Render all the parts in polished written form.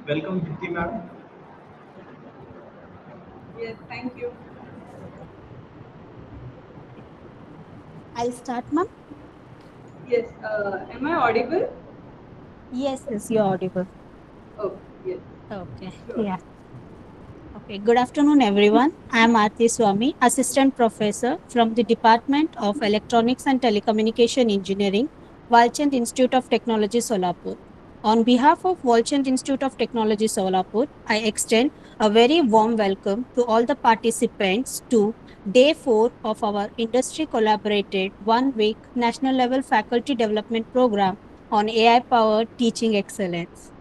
Welcome, Dipti ma'am. Yes, thank you. I'll start, ma'am. Yes, am I audible? Yes, you're audible. Oh, yes, Okay. sure. Yeah. Okay. Good afternoon, everyone. I'm Aarti Swami, Assistant Professor from the Department of Electronics and Telecommunication Engineering, Walchand Institute of Technology, Solapur. On behalf of Walchand Institute of Technology, Solapur, I extend a very warm welcome to all the participants to Day 4 of our industry collaborated 1 week national level faculty development program on AI powered teaching excellence.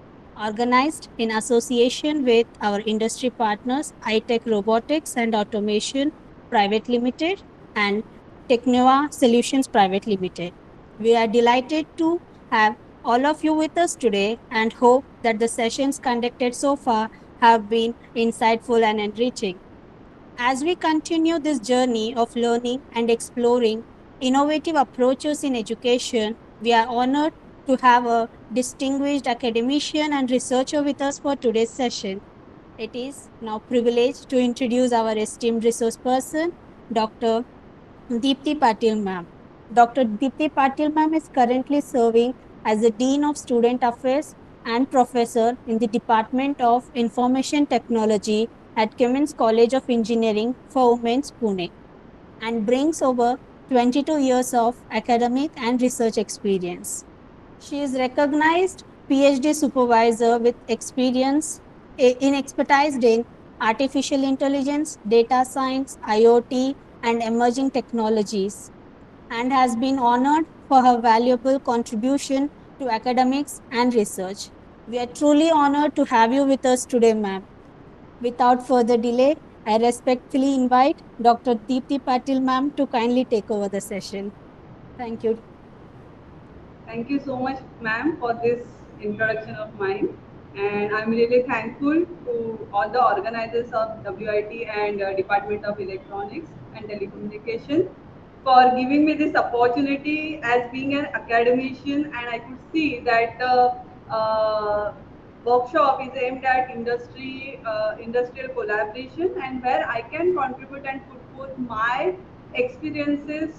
Organized in association with our industry partners, iTech Robotics and Automation Private Limited and Technova Solutions Private Limited. We are delighted to have all of you with us today and hope that the sessions conducted so far have been insightful and enriching. As we continue this journey of learning and exploring innovative approaches in education, we are honored to have a distinguished academician and researcher with us for today's session. It is now privileged to introduce our esteemed resource person, Dr. Dipti Patil ma'am. Dr. Dipti Patil ma'am is currently serving as the Dean of Student Affairs and Professor in the Department of Information Technology at Cummins College of Engineering for Women's Pune and brings over 22 years of academic and research experience. She is recognized PhD supervisor with experience in expertise in artificial intelligence, data science, IoT, and emerging technologies, and has been honored for her valuable contribution to academics and research. We are truly honored to have you with us today, ma'am. Without further delay, I respectfully invite Dr. Deepti Patil, ma'am, to kindly take over the session. Thank you. Thank you so much, ma'am, for this introduction of mine. And I'm really thankful to all the organizers of WIT and Department of Electronics and Telecommunication for giving me this opportunity as being an academician. And I could see that workshop is aimed at industrial collaboration, and where I can contribute and put forth my experiences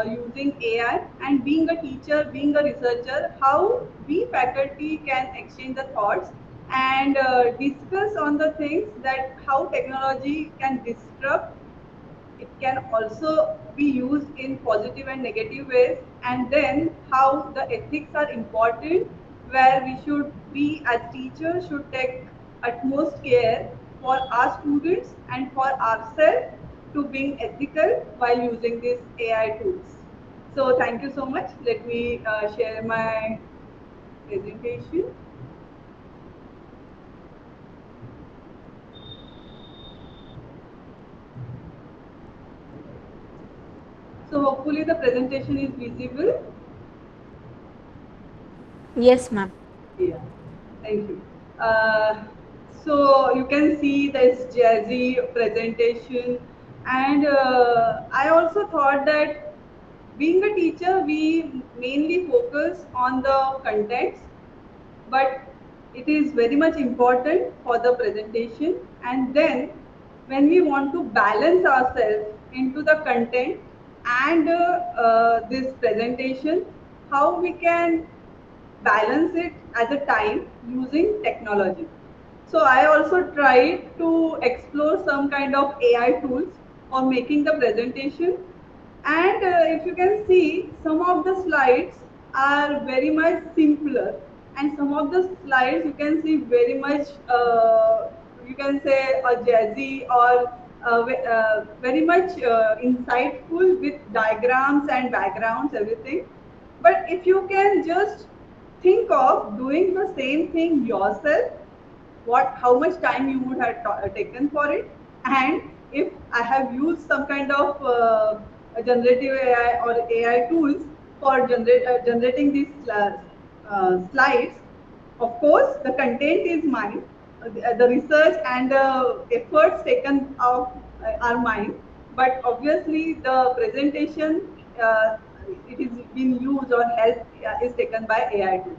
using AI, and being a teacher, being a researcher, how we faculty can exchange the thoughts and discuss on the things that how technology can disrupt. It can also be used in positive and negative ways, and then how the ethics are important, where we should, we as teachers should take utmost care for our students and for ourselves to being ethical while using these AI tools. So thank you so much. Let me share my presentation. So hopefully the presentation is visible. Yes, ma'am. Yeah, thank you. Uh, so you can see this jazzy presentation, and I also thought that being a teacher, we mainly focus on the context, but it is very much important for the presentation. And then when we want to balance ourselves into the content and this presentation, how we can balance it at the time using technology. So I also tried to explore some kind of AI tools for making the presentation. And if you can see, some of the slides are very much simpler, and some of the slides you can see very much, you can say, a jazzy or very much insightful with diagrams and backgrounds, everything. But if you can just think of doing the same thing yourself, what, how much time you would have taken for it, and if I have used some kind of a generative AI or AI tools for generating these slides. Of course, the content is mine, the research and the efforts taken of are mine, but obviously the presentation, it is being used or help is taken by AI tools.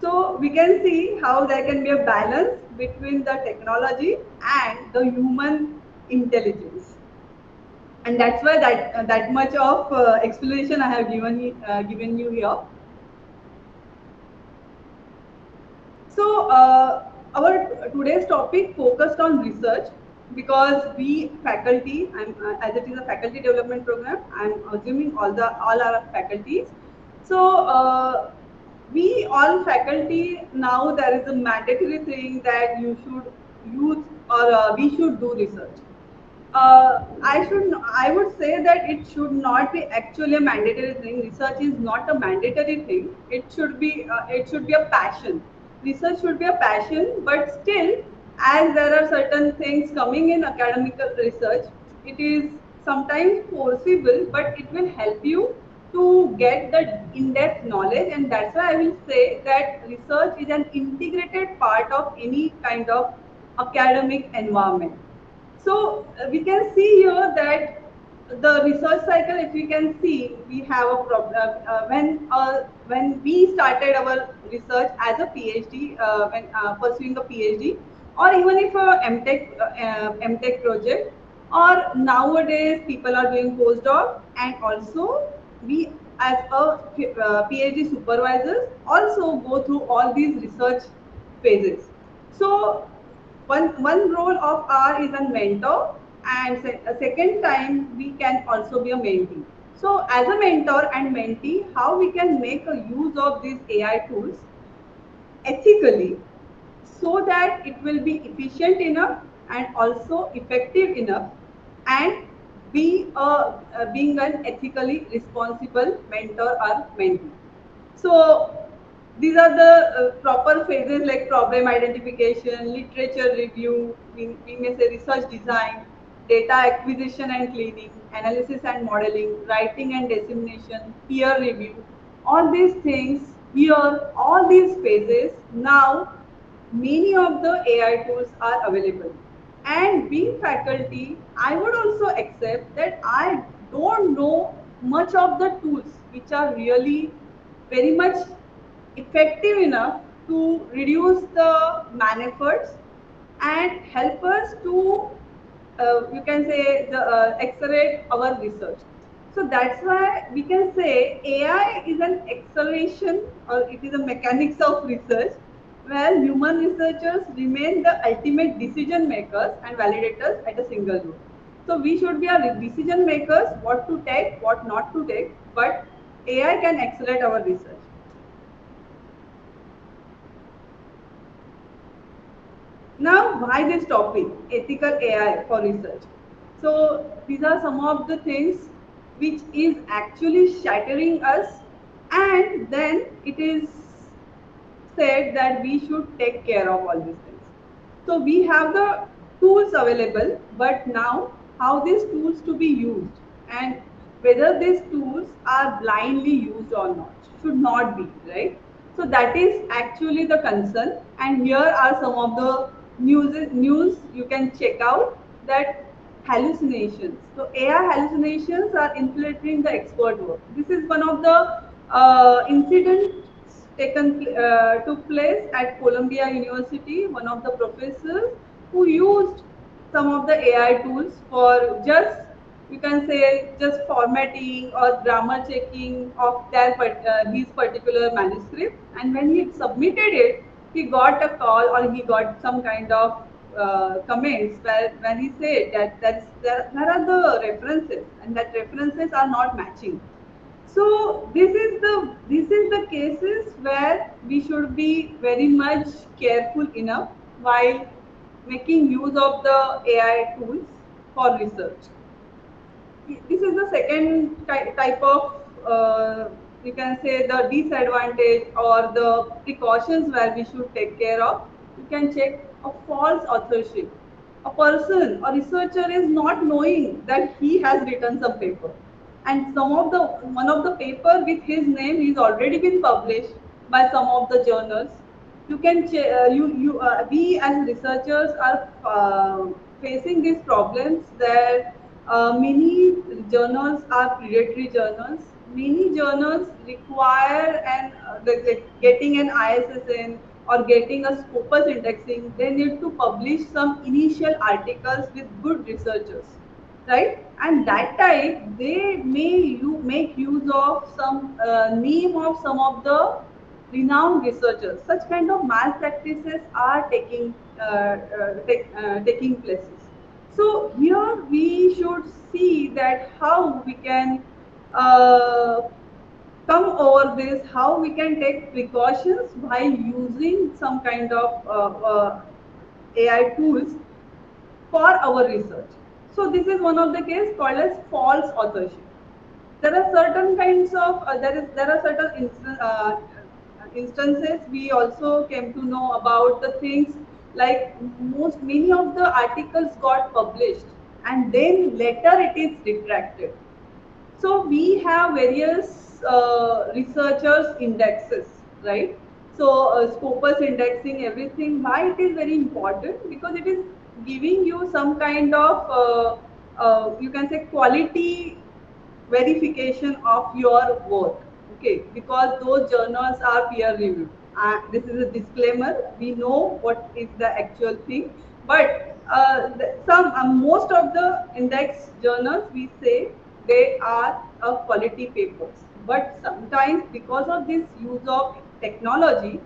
So we can see how there can be a balance between the technology and the human intelligence. And that's why that much of explanation I have given you here. So our today's topic focused on research because we faculty, as it is a faculty development program, I'm assuming all our faculties. So we all faculty now there is a mandatory thing that you should use or we should do research. I would say that it should not be actually a mandatory thing. Research is not a mandatory thing. It should be a passion. Research should be a passion, but still, as there are certain things coming in academical research, it is sometimes forcible, but it will help you to get the in-depth knowledge, and that's why I will say that research is an integrated part of any kind of academic environment. So we can see here that the research cycle, if we can see, we have a problem when we started our research as a PhD, when pursuing a PhD, or even if a MTech project, or nowadays people are doing postdoc, and also we as a PhD supervisors also go through all these research phases. So one role of R is a mentor, and a second time we can also be a mentee. So as a mentor and mentee, how we can make a use of these AI tools ethically so that it will be efficient enough and also effective enough, and being an ethically responsible mentor or mentee. So these are the proper phases like problem identification, literature review, we may say research design, data acquisition and cleaning, analysis and modeling, writing and dissemination, peer review. All these things here, all these phases, now many of the AI tools are available. And being faculty, I would also accept that I don't know much of the tools which are really very much effective enough to reduce the man efforts and help us to you can say the accelerate our research. So that's why we can say AI is an acceleration or it is a mechanics of research where human researchers remain the ultimate decision makers and validators at a single room. So we should be our decision makers, what to take, what not to take, but AI can accelerate our research. Now, why this topic, ethical AI for research? So these are some of the things which is actually shattering us, and then it is said that we should take care of all these things. So we have the tools available, but now how these tools to be used and whether these tools are blindly used or not should not be, right? So that is actually the concern, and here are some of the news you can check out that hallucinations. So AI hallucinations are infiltrating the expert work. This is one of the incidents took place at Columbia University. One of the professors who used some of the AI tools for just you can say just formatting or grammar checking of his particular manuscript, and when he submitted it, he got a call or he got some kind of comments where when he said that there are the references and that references are not matching. So this is the cases where we should be very much careful enough while making use of the AI tools for research. This is the second type of you can say the disadvantage or the precautions where we should take care of. You can check a false authorship. A person, a researcher is not knowing that he has written some paper, and some of the one of the paper with his name is already been published by some of the journals. You can we as researchers are facing these problems that many journals are predatory journals. Many journals require getting an ISSN or getting a Scopus indexing, they need to publish some initial articles with good researchers, right? And that time they may you make use of some name of some of the renowned researchers. Such kind of malpractices are taking places. So here we should see that how we can uh, come over this, how we can take precautions while using some kind of AI tools for our research. So this is one of the case called as false authorship. There are certain kinds of there are certain instances we also came to know about the things like most many of the articles got published and then later it is retracted. So we have various researchers indexes, right? So Scopus indexing, everything. Why it is very important? Because it is giving you some kind of you can say quality verification of your work. Okay, because those journals are peer reviewed. This is a disclaimer. We know what is the actual thing, but some most of the index journals we say they are quality papers. But sometimes because of this use of technology,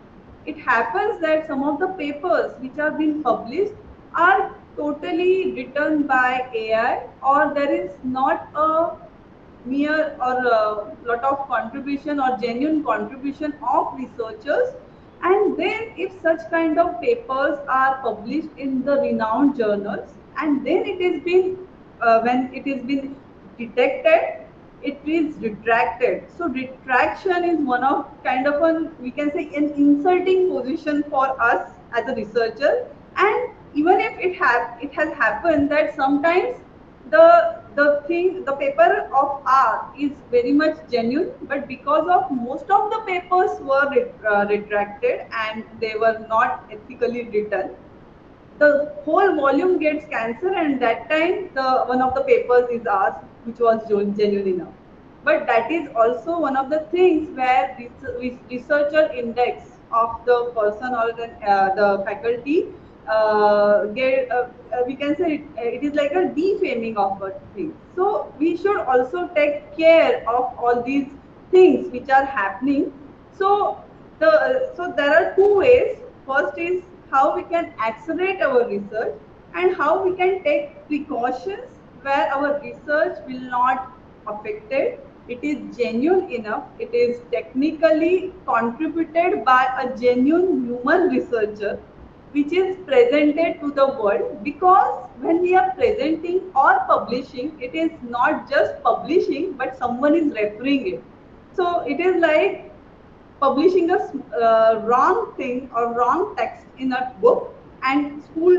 it happens that some of the papers which are being published are totally written by AI, or there is not a mere or a lot of contribution or genuine contribution of researchers. And then if such kind of papers are published in the renowned journals and then it is been when it is been detected, it is retracted. So retraction is one of kind of an, we can say, an insulting position for us as a researcher. And even if it has happened that sometimes the paper of art is very much genuine, but because of most of the papers were retracted and they were not ethically written, the whole volume gets cancer, and that time the one of the papers is asked which was genuine enough. But that is also one of the things where researcher index of the person or the faculty we can say it is like a defaming of a thing. So we should also take care of all these things which are happening. So so there are two ways. First is how we can accelerate our research and how we can take precautions where our research will not affected. It is genuine enough. It is technically contributed by a genuine human researcher which is presented to the world, because when we are presenting or publishing, it is not just publishing but someone is referring it. So it is like publishing a wrong thing or wrong text in a book and school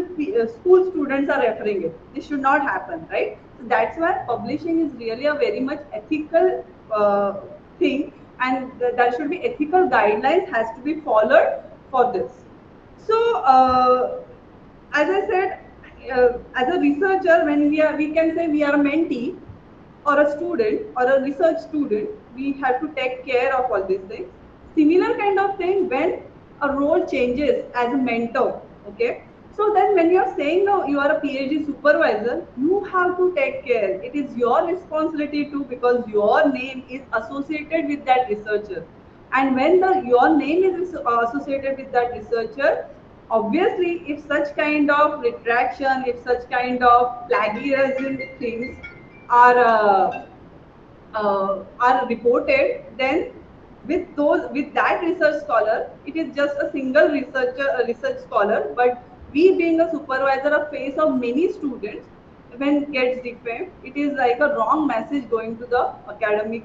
students are referring it. This should not happen, right? So that's why publishing is really a very much ethical thing, and there should be ethical guidelines has to be followed for this. So as I said, as a researcher, when we can say we are a mentee or a student or a research student, we have to take care of all these things. Similar kind of thing when a role changes as a mentor. Okay, so then when you are saying no, you are a PhD supervisor, you have to take care. It is your responsibility too, because your name is associated with that researcher. And when your name is associated with that researcher, obviously if such kind of retraction, if such kind of plagiarism things are are reported, then with that research scholar, it is just a single a research scholar, but we being a supervisor, a face of many students, when gets defamed, it is like a wrong message going to the academic,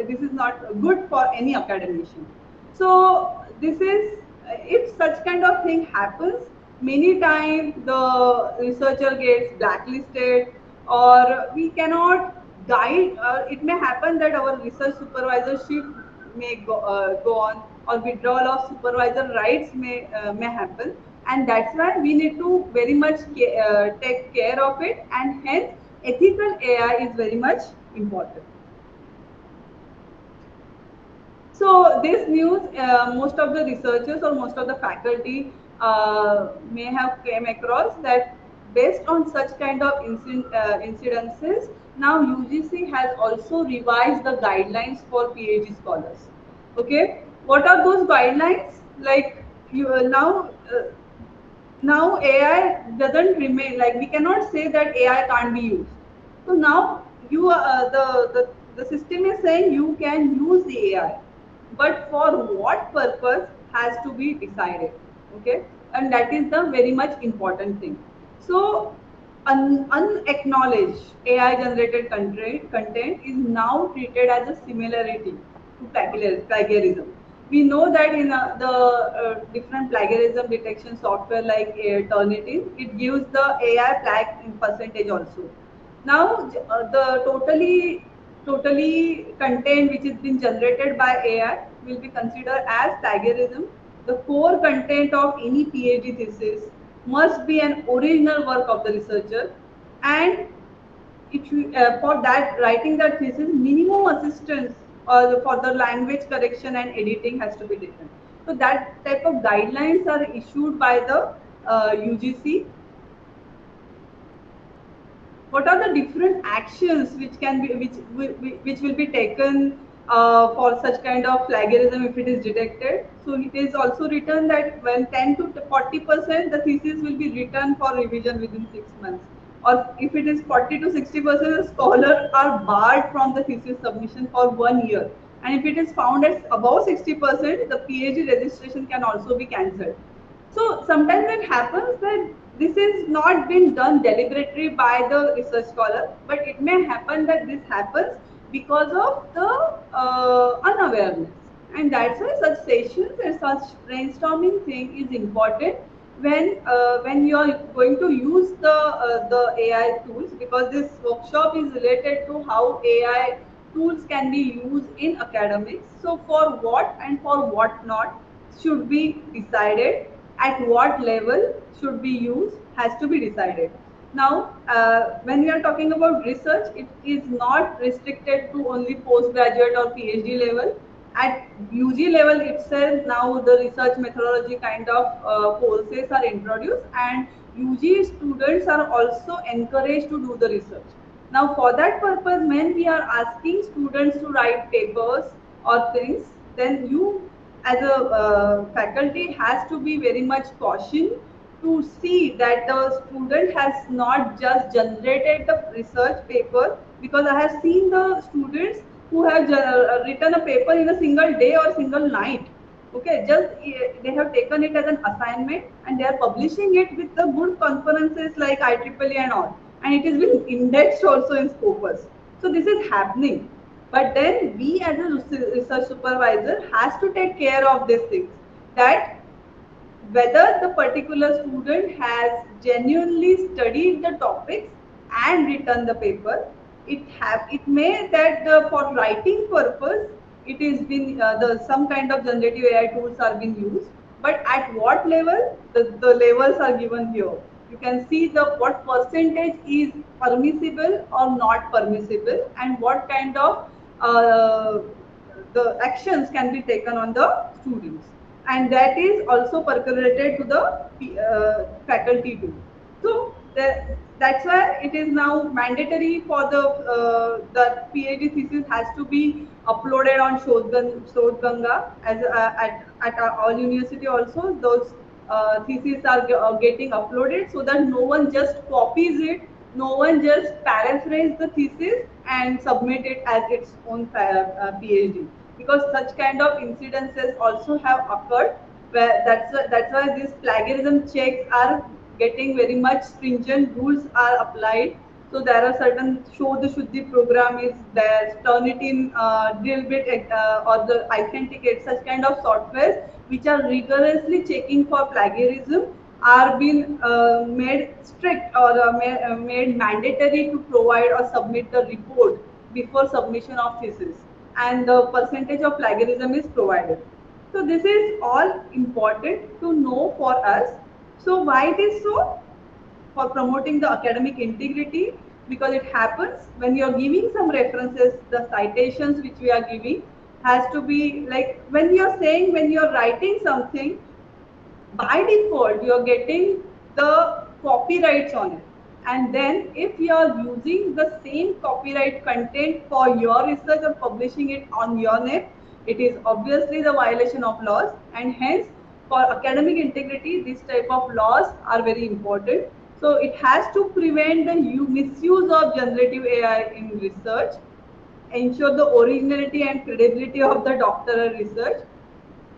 this is not good for any academician. So this is, if such kind of thing happens, many times the researcher gets blacklisted, or we cannot guide. It may happen that our research supervisorship may go on, or withdrawal of supervisor rights may happen, and that's why we need to very much take care of it, and hence ethical AI is very much important. So this news, most of the researchers or most of the faculty may have came across that based on such kind of incidences, now UGC has also revised the guidelines for PhD scholars. Okay, what are those guidelines? Like you now AI doesn't remain, like we cannot say that AI can't be used. So now the system is saying you can use the AI, but for what purpose has to be decided. Okay, and that is the very much important thing. So unacknowledged AI generated content is now treated as a similarity to plagiarism. We know that in the different plagiarism detection software like Turnitin, it gives the AI flag in percentage also. Now the totally content which is been generated by AI will be considered as plagiarism. The core content of any PhD thesis must be an original work of the researcher, and if you, for that writing that thesis, minimum assistance or for the language correction and editing has to be taken. So that type of guidelines are issued by the UGC. What are the different actions which can be which will be taken for such kind of plagiarism if it is detected? So it is also written that when 10 to 40% the thesis will be written for revision within 6 months, or if it is 40 to 60%, the scholars are barred from the thesis submission for 1 year, and if it is found as above 60%, the PhD registration can also be cancelled. So sometimes it happens that this is not been done deliberately by the research scholar, but it may happen that this happens because of the unawareness. And that's why such sessions and such brainstorming thing is important when you are going to use the AI tools, because this workshop is related to how AI tools can be used in academics. So for what and for what not should be decided, at what level should be used has to be decided. Now, when we are talking about research, it is not restricted to only postgraduate or PhD level. At UG level itself, now the research methodology kind of courses are introduced, and UG students are also encouraged to do the research. Now, for that purpose, when we are asking students to write papers or things, then you as a faculty has to be very much caution to see that the student has not just generated the research paper, because I have seen the students who have written a paper in a single day or single night. Okay, just they have taken it as an assignment and they are publishing it with the good conferences like IEEE and all, and it has been indexed also in Scopus. So this is happening, but then we as a research supervisor has to take care of these things, that whether the particular student has genuinely studied the topics and written the paper. It may that for writing purpose it is been the some kind of generative AI tools are being used, but at what level, the levels are given here. You can see the what percentage is permissible or not permissible, and what kind of uh, the actions can be taken on the students, and that is also percolated to the faculty too. So that's why it is now mandatory for the PhD thesis has to be uploaded on Shodhganga as at all university also. Those theses are getting uploaded so that no one just copies it, no one just paraphrase the thesis and submit it as its own PhD, because such kind of incidences also have occurred, where that's why these plagiarism checks are getting very much stringent, rules are applied. So there are certain show the Shuddhi program is there, Turnitin, Drillbit, or the Authenticate, such kind of softwares which are rigorously checking for plagiarism are being made strict or made mandatory to provide or submit the report before submission of thesis, and the percentage of plagiarism is provided. So this is all important to know for us. So why it is so? For promoting the academic integrity, because it happens when you are giving some references, the citations which we are giving, has to be like when you're saying, when you're writing something, by default you're getting the copyrights on it, and then if you're using the same copyright content for your research or publishing it on your net, it is obviously the violation of laws, and hence for academic integrity these type of laws are very important. So it has to prevent the misuse of generative AI in research, ensure the originality and credibility of the doctoral research,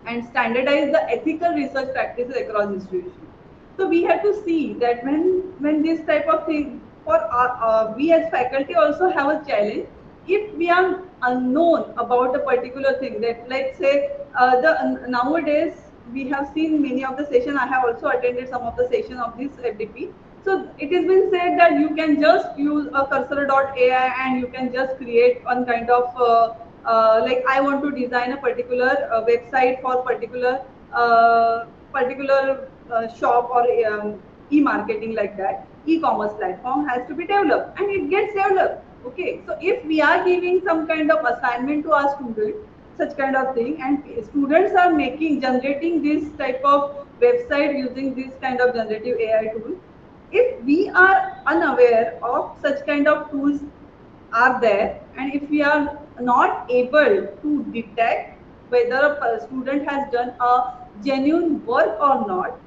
and standardize the ethical research practices across institutions. So we have to see that when this type of thing, for we as faculty also have a challenge. If we are unknown about a particular thing, that let's say the nowadays we have seen many of the session. I have also attended some of the session of this FDP. So it has been said that you can just use a cursor.ai and you can just create one kind of like I want to design a particular website for particular shop or e-marketing, like that e-commerce platform has to be developed and it gets developed. Okay, so if we are giving some kind of assignment to our students, such kind of thing, and students are making generating this type of website using this kind of generative AI tool, if we are unaware of such kind of tools are there, and if we are not able to detect whether a student has done a genuine work or not,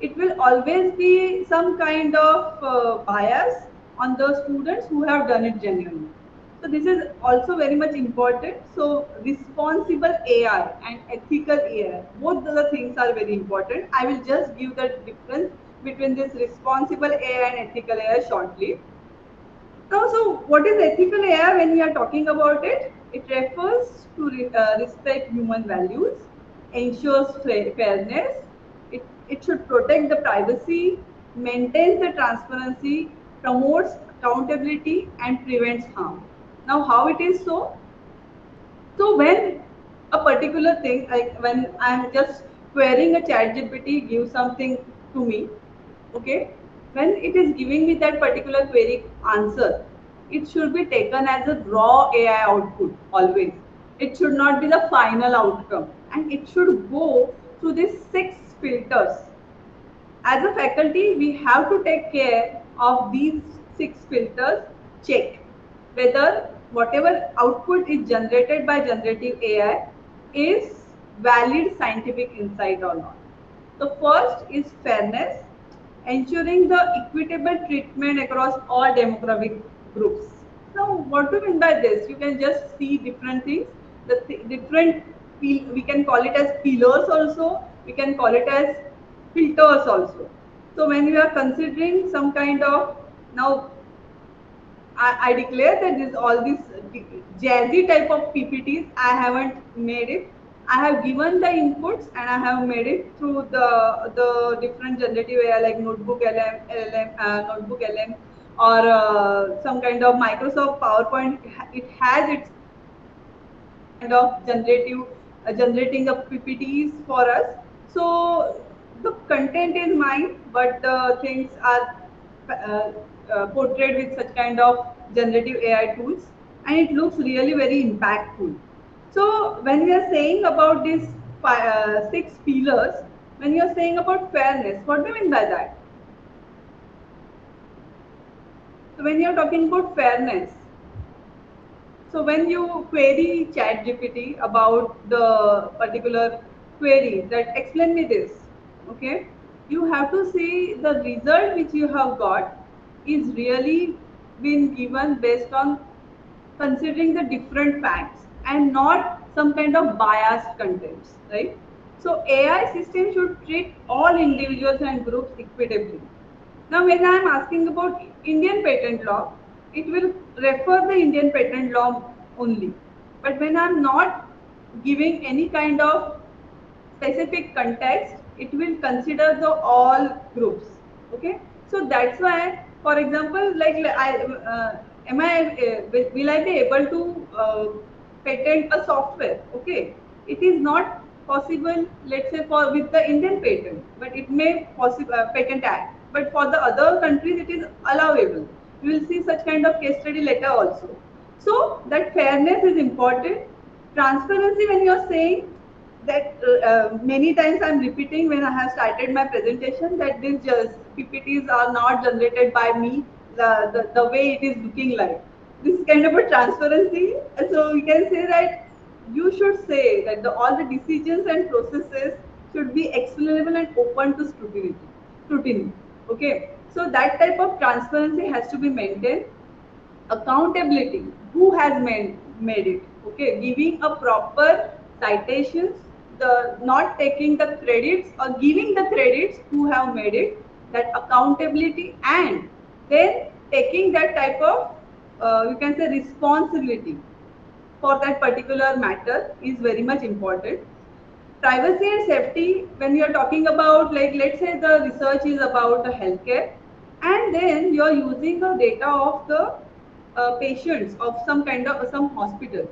it will always be some kind of bias on the students who have done it genuinely. So this is also very much important. So responsible AI and ethical AI, both the things are very important. I will just give the difference between this responsible AI and ethical AI shortly. Now, so what is ethical AI when we are talking about it? It refers to respect human values, ensures fairness, it should protect the privacy, maintains the transparency, promotes accountability, and prevents harm. Now, how it is so? So when a particular thing, like when I'm just querying a chat GPT, give something to me, okay, when it is giving me that particular query answer, it should be taken as a raw AI output always. It should not be the final outcome, and it should go through these 6 filters. As a faculty, we have to take care of these 6 filters, check whether whatever output is generated by generative AI is valid scientific insight or not. The first is fairness, ensuring the equitable treatment across all demographic groups. Now, what do you mean by this? You can just see different things. The different, we can call it as pillars also. We can call it as filters also. So when you are considering some kind of, now I declare that this all these jazzy type of PPTs I haven't made it. I have given the inputs and I have made it through the different generative AI like Notebook LM, Notebook LM, or some kind of Microsoft PowerPoint. It has its kind of generating the PPTs for us. So the content is mine, but the things are uh, portrayed with such kind of generative AI tools, and it looks really very impactful. So when we are saying about these 6 pillars, when you are saying about fairness, what do you mean by that? So when you are talking about fairness, so when you query ChatGPT about the particular query that explain me this, okay, you have to see the result which you have got is really been given based on considering the different facts and not some kind of biased contents, right? So AI system should treat all individuals and groups equitably. Now, when I am asking about Indian patent law, it will refer the Indian patent law only. But when I am not giving any kind of specific context, it will consider the all groups. Okay, so that's why, for example, like am I will I be able to patent a software? Okay, it is not possible. Let's say for with the Indian patent, but it may possible patent act. But for the other countries, it is allowable. You will see such kind of case study later also. So that fairness is important. Transparency, when you're saying that many times I'm repeating when I have started my presentation that these just PPTs are not generated by me the way it is looking like. This is kind of a transparency. So we can say that you should say that all the decisions and processes should be explainable and open to scrutiny. Scrutiny. Okay. So that type of transparency has to be maintained. Accountability, who has made it, okay, giving a proper citations, the not taking the credits or giving the credits who have made it, that accountability, and then taking that type of you can say responsibility for that particular matter is very much important. Privacy and safety, when you are talking about, like, let's say the research is about the healthcare, and then you are using the data of the patients of some kind of some hospital,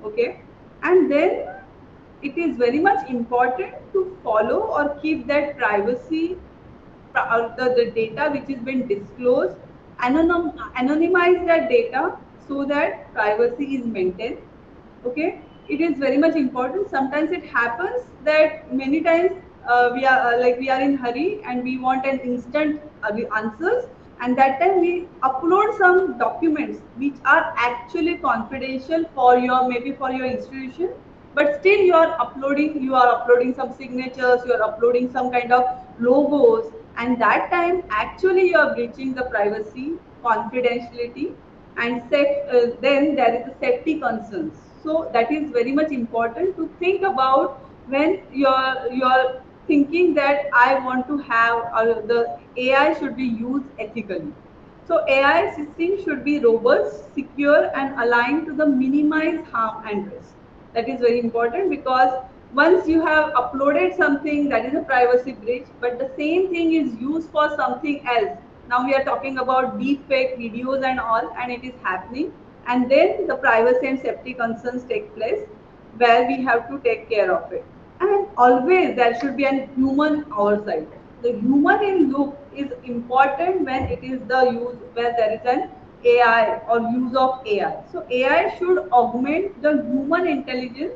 okay, and then it is very much important to follow or keep that privacy, the data which is been disclosed, anonymize that data so that privacy is maintained. Okay, it is very much important. Sometimes it happens that many times we are like we are in hurry and we want an instant answers, and that time we upload some documents which are actually confidential for your, maybe for your institution, but still you are uploading some signatures, you are uploading some kind of logos, and that time actually you are breaching the privacy, confidentiality, and then there is a safety concerns. So that is very much important to think about when you're thinking that I want to have the AI should be used ethically. So AI system should be robust, secure, and aligned to the minimize harm and risk. That is very important, because once you have uploaded something, that is a privacy breach, but the same thing is used for something else. Now we are talking about deep fake videos and all, and it is happening, and then the privacy and safety concerns take place, where we have to take care of it. And always there should be a human oversight. The human in loop is important when it is the use, where there is an AI or use of AI. So AI should augment the human intelligence.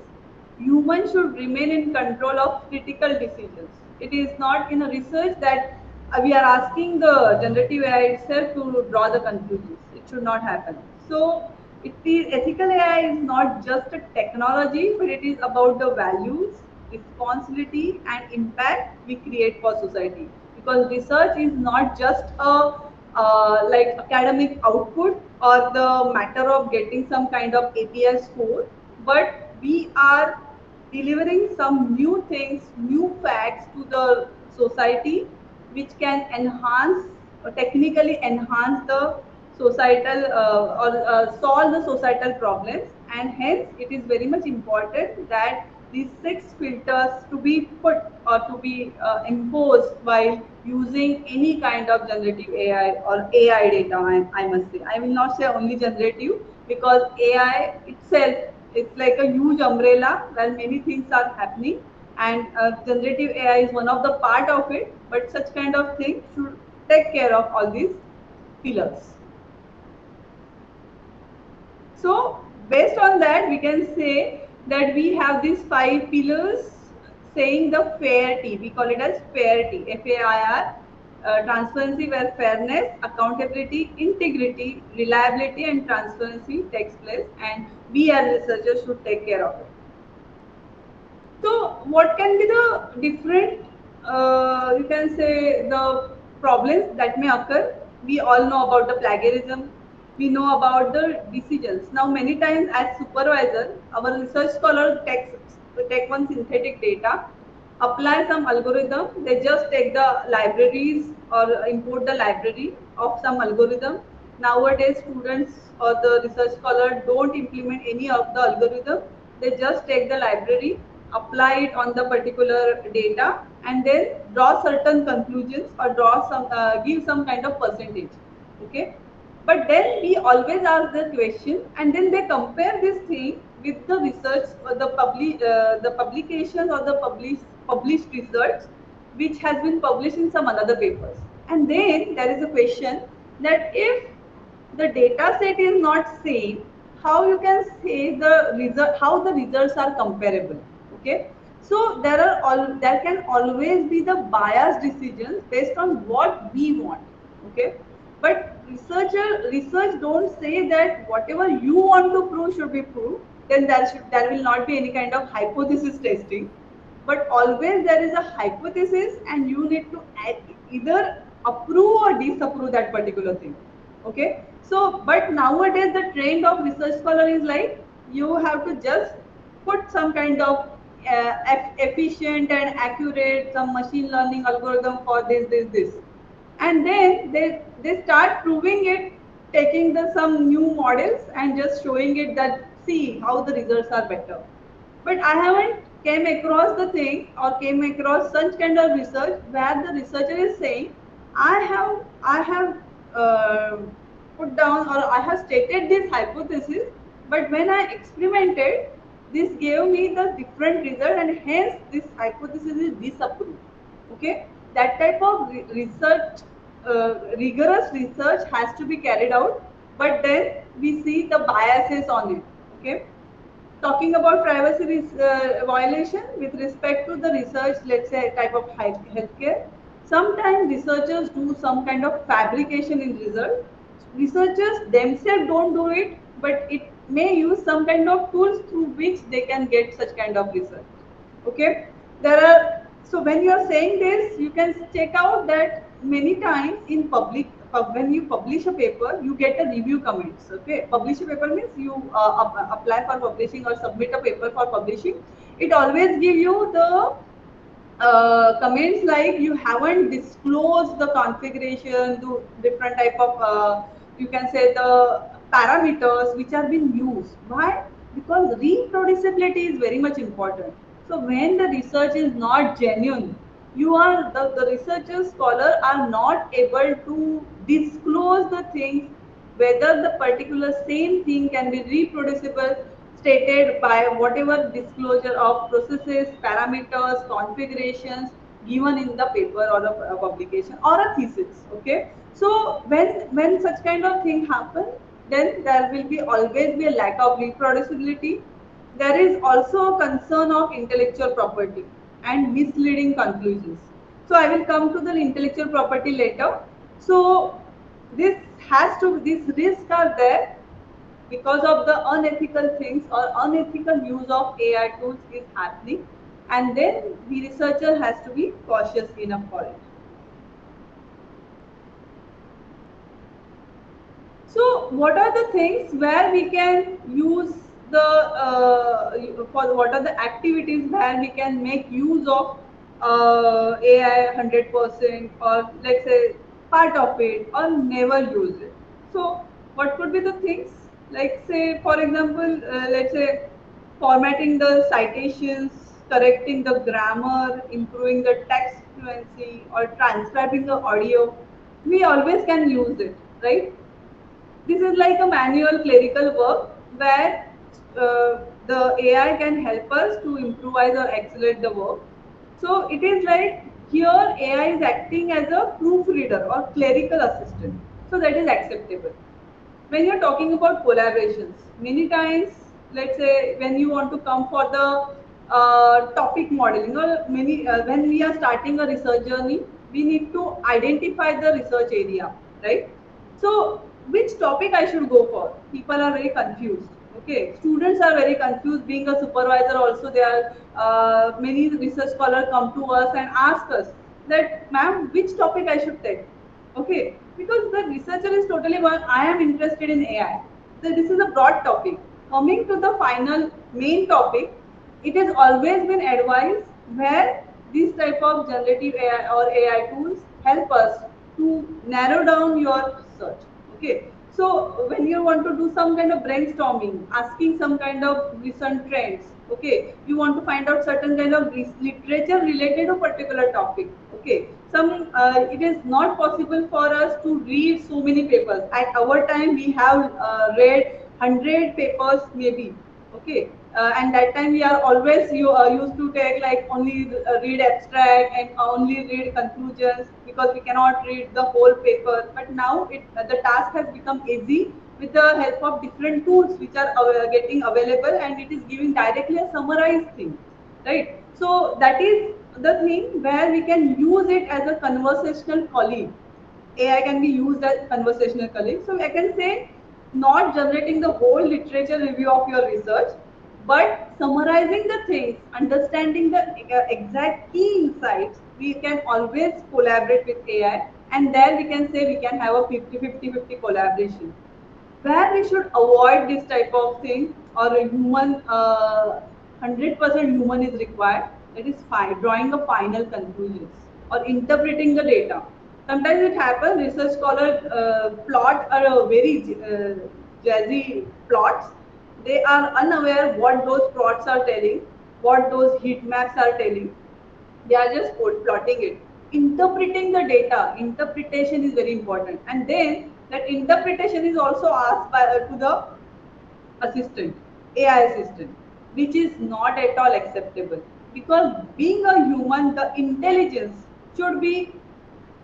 Human should remain in control of critical decisions. It is not in a research that we are asking the generative AI itself to draw the conclusions. It should not happen. So it is, ethical AI is not just a technology, but it is about the values, responsibility, and impact we create for society. Because research is not just a like academic output or the matter of getting some kind of API score, but we are delivering some new things, new facts to the society, which can enhance or technically enhance the societal or solve the societal problems. And hence it is very much important that these 6 filters to be put or to be imposed while using any kind of generative AI or AI data. I must say, I will not say only generative, because AI itself, it's like a huge umbrella where many things are happening, and generative AI is one of the part of it. But such kind of thing should take care of all these pillars. So based on that, we can say that we have these 5 pillars saying the fair T. We call it as fair T, FAIR. Transparency, where fairness, accountability, integrity, reliability, and transparency takes place, and we as researchers should take care of it. So, what can be the different, you can say, the problems that may occur? We all know about the plagiarism. We know about the decisions. Now, many times as supervisor, our research scholar take one synthetic data, apply some algorithm. They just take the libraries or import the library of some algorithm. Nowadays, students or the research scholar don't implement any of the algorithm. They just take the library, apply it on the particular data, and then draw certain conclusions or draw some give some kind of percentage. Okay, but then we always ask the question, and then they compare this thing with the research or the publication or the published research which has been published in some another papers. And then there is a question that if the data set is not same, how you can say the result, how the results are comparable. Okay, so there can always be the biased decisions based on what we want. Okay, but research don't say that whatever you want to prove should be proved. Then there will not be any kind of hypothesis testing, but always there is a hypothesis and you need to either approve or disapprove that particular thing. Okay, so but nowadays the trend of research scholar is like you have to just put some kind of efficient and accurate some machine learning algorithm for this, and then they start proving it, taking the some new models and just showing it that see how the results are better. But I haven't came across the thing or came across such kind of research where the researcher is saying I have uh, put down or I have stated this hypothesis, but when I experimented, this gave me the different result and hence this hypothesis is disapproved. Okay, that type of research, rigorous research has to be carried out, but then we see the biases on it. Okay, talking about privacy violation with respect to the research, let's say type of healthcare, sometimes researchers do some kind of fabrication in result. Researchers themselves don't do it, but it may use some kind of tools through which they can get such kind of research. Okay, there are, so when you are saying this, you can check out that many times in public, when you publish a paper, you get a review comments. Okay, publish a paper means you apply for publishing or submit a paper for publishing. It always give you the comments like you haven't disclosed the configuration to different type of you can say the parameters which are being used. Why? Because reproducibility is very much important. So when the research is not genuine, you are the researchers scholar are not able to disclose the things whether the particular same thing can be reproducible, stated by whatever disclosure of processes, parameters, configurations given in the paper or a publication or a thesis. Okay, so when such kind of thing happen, then there will be always be a lack of reproducibility. There is also a concern of intellectual property and misleading conclusions. So I will come to the intellectual property later. So this these risks are there because of the unethical things or unethical use of AI tools is happening, and then the researcher has to be cautious enough for it. So, what are the things where we can use the for what are the activities where we can make use of AI 100% or let's say part of it or never use it? So, what could be the things like say for example, let's say formatting the citations, correcting the grammar, improving the text fluency, or transcribing the audio? We always can use it, right? This is like a manual clerical work where the AI can help us to improvise or accelerate the work. So it is like here AI is acting as a proofreader or clerical assistant. So that is acceptable. When you're talking about collaborations, many times, let's say when you want to come for the topic modeling or many when we are starting a research journey, we need to identify the research area, right? So which topic I should go for? People are very confused. Okay, students are very confused. Being a supervisor, also there are many research scholars come to us and ask us that, ma'am, which topic I should take? Okay, because the researcher is totally one. I am interested in AI. So this is a broad topic. Coming to the final main topic, it has always been advised where this type of generative AI or AI tools help us to narrow down your search. Okay, so when you want to do some kind of brainstorming, asking some kind of recent trends, okay, you want to find out certain kind of literature related to particular topic. Okay, some it is not possible for us to read so many papers. At our time, we have read 100 papers maybe. Okay, and that time we are always used to take like only read abstract and only read conclusions because we cannot read the whole paper. But now the task has become easy with the help of different tools which are getting available, and it is giving directly a summarized thing, right? So that is the thing where we can use it as a conversational colleague. AI can be used as conversational colleague. So I can say not generating the whole literature review of your research, but summarizing the things, understanding the exact key insights. We can always collaborate with AI, and there we can say we can have a 50-50-50 collaboration. Where we should avoid this type of thing, or a human 100% human is required, that is fine drawing a final conclusions or interpreting the data. Sometimes it happens research scholar plot are a very jazzy plots. They are unaware what those plots are telling, what those heat maps are telling. They are just plotting it. Interpreting the data, interpretation is very important, and then that interpretation is also asked by to the assistant, AI assistant, which is not at all acceptable, because being a human, the intelligence should be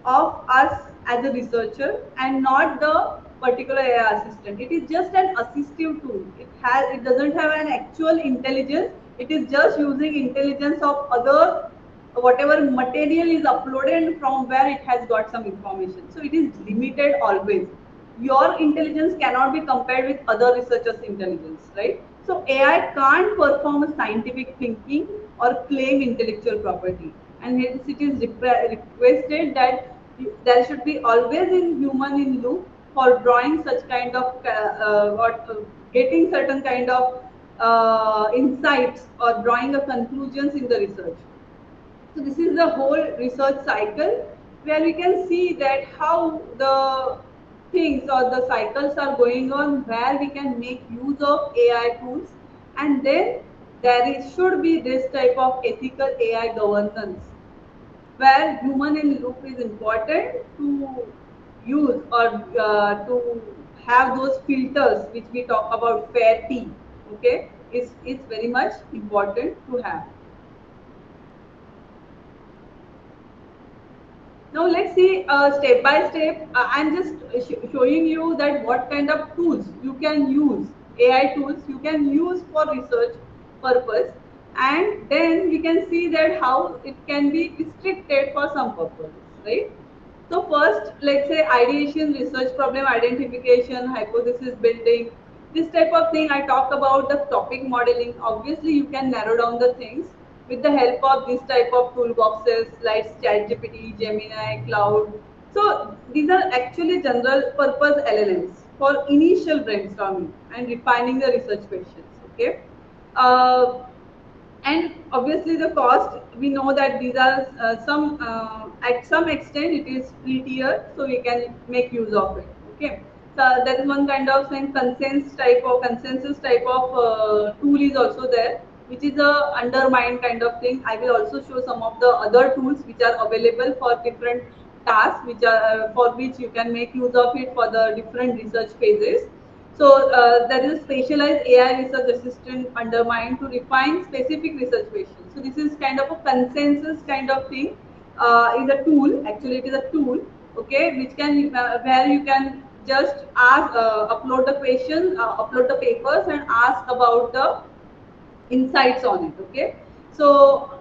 of us as a researcher and not the particular AI assistant. It is just an assistive tool. It doesn't have an actual intelligence. It is just using intelligence of other whatever material is uploaded from where it has got some information. So it is limited always. Your intelligence cannot be compared with other researchers' intelligence, right? So AI can't perform a scientific thinking or claim intellectual property, and hence it is requested that there should be always in human in loop for drawing such kind of getting certain kind of insights or drawing a conclusions in the research. So this is the whole research cycle where we can see that how the things or the cycles are going on, where we can make use of AI tools, and then should be this type of ethical AI governance where human in loop is important to use, or to have those filters which we talk about fair T. Okay, is very much important to have. Now let's see step by step. I'm just showing you that what kind of tools you can use, AI tools you can use for research purpose, and then we can see that how it can be restricted for some purpose, right? So first, let's say ideation, research problem identification, hypothesis building, this type of thing. I talk about the topic modeling. Obviously, you can narrow down the things with the help of this type of toolboxes like ChatGPT, Gemini, Cloud. So these are actually general purpose LLMs for initial brainstorming and refining the research questions. Okay. Uh, and obviously the cost, we know that these are some at some extent it is free tier, so we can make use of it. Okay, so that is one kind of thing. Consensus type of tool is also there, which is a undermine kind of thing. I will also show some of the other tools which are available for different tasks, which are for which you can make use of it for the different research phases. So there is a specialized AI research assistant undermined to refine specific research questions. So this is kind of a consensus kind of thing. Is a tool. Actually, it is a tool. Okay, which can where you can just ask, upload the question, upload the papers, and ask about the insights on it. Okay, so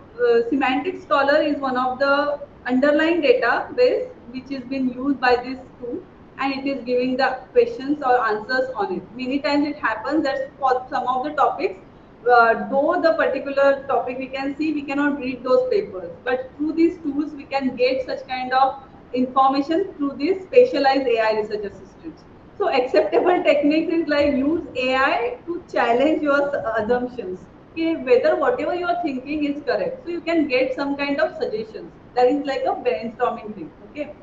semantic scholar is one of the underlying database which is being used by this tool, and it is giving the questions or answers on it. Many times it happens that for some of the topics, though the particular topic we can see, we cannot read those papers, but through these tools we can get such kind of information through these specialized AI research assistants. So acceptable techniques is like use AI to challenge your assumptions. Okay, whether whatever you are thinking is correct. So you can get some kind of suggestions. That is like a brainstorming thing. Okay,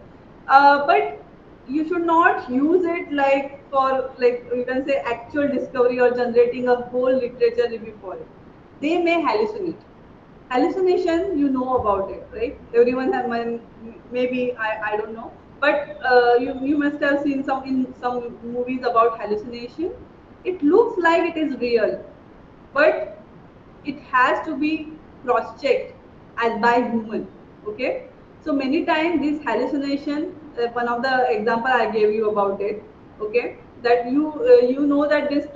but you should not use it like for, like you can say, actual discovery or generating a whole literature review for it. They may hallucinate. Hallucination, you know about it, right? Everyone have, maybe I don't know, but you must have seen some in some movies about hallucination. It looks like it is real, but it has to be cross-checked as by human. Okay, so many times this hallucination, one of the example I gave you about it. Okay, that you know that this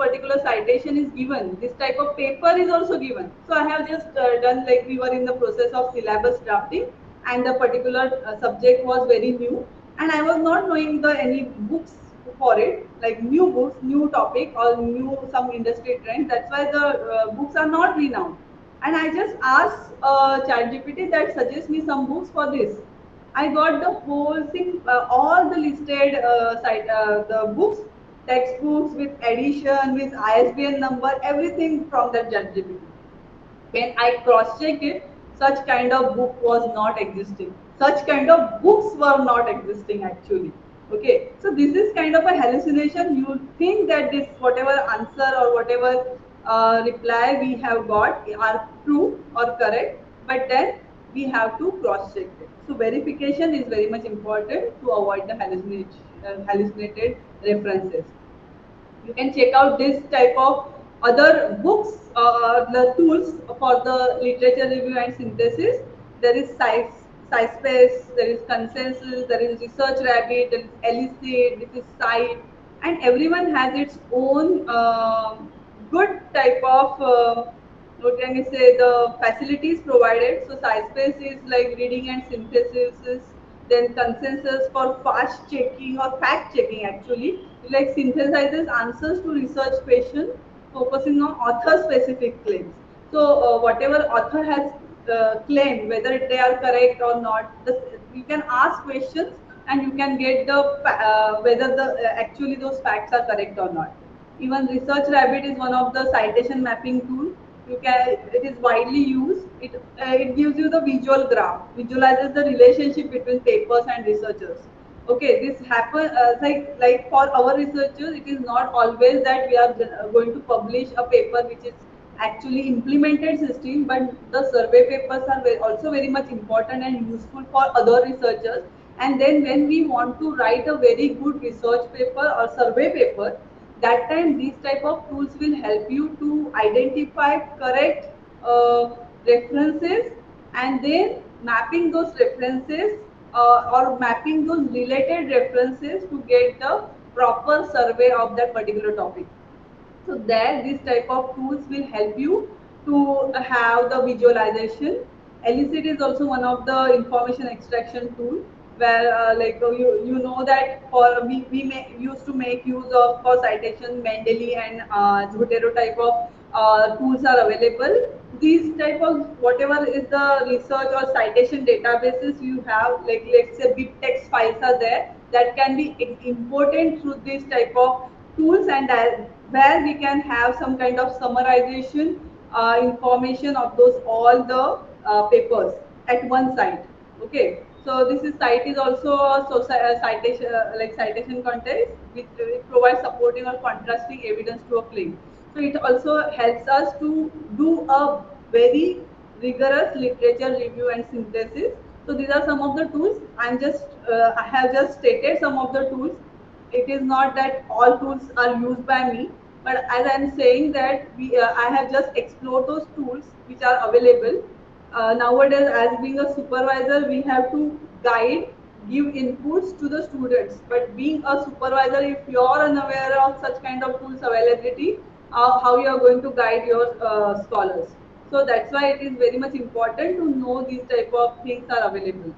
particular citation is given, this type of paper is also given. So I have just done, like we were in the process of syllabus drafting, and the particular subject was very new, and I was not knowing the any books for it, like new books, new topic, or new some industry trend. That's why the books are not renowned. And I just asked ChatGPT that suggest me some books for this. I got the whole thing, all the listed the books, textbooks with edition, with ISBN number, everything from that ChatGPT. When I cross-checked it, such kind of book was not existing. Such kind of books were not existing actually. Okay, so this is kind of a hallucination. You think that this whatever answer or whatever reply we have got are true or correct, but then we have to cross-check it. So verification is very much important to avoid the hallucinated references. You can check out this type of other books, the tools for the literature review and synthesis. There is SciSpace, there is Consensus, there is Research Rabbit, there is Elicit, this is Site, and everyone has its own good type of what can you say, the facilities provided. So SciSpace is like reading and synthesis, then Consensus for fast checking or fact checking actually, like synthesizes answers to research questions, focusing on author specific claims. So whatever author has claimed, whether they are correct or not, you can ask questions and you can get the whether the actually those facts are correct or not. Even Research Rabbit is one of the citation mapping tool. You can, it is widely used. It gives you the visual graph, visualizes the relationship between papers and researchers. Okay, this happen like for our researchers, it is not always that we are going to publish a paper which is actually implemented system, but the survey papers are also very much important and useful for other researchers. And then when we want to write a very good research paper or survey paper, that time these type of tools will help you to identify correct references, and then mapping those references or mapping those related references to get the proper survey of that particular topic. So there, this type of tools will help you to have the visualization. Elicit is also one of the information extraction tool, where you know that for we used to make use of for citation Mendeley and Zotero type of tools are available. These type of whatever is the research or citation databases you have, like let's say big text files are there that can be important through this type of tools, and where we can have some kind of summarization information of those all the papers at one site. Okay, so this is site is also a citation like citation context which it provides supporting or contrasting evidence to a claim. So it also helps us to do a very rigorous literature review and synthesis. So these are some of the tools. I have just stated some of the tools. It is not that all tools are used by me, but as I'm saying that I have just explored those tools which are available. Nowadays, as being a supervisor, we have to guide, give inputs to the students, but being a supervisor, if you are unaware of such kind of tools availability, how you are going to guide your scholars. So that's why it is very much important to know these type of things are available.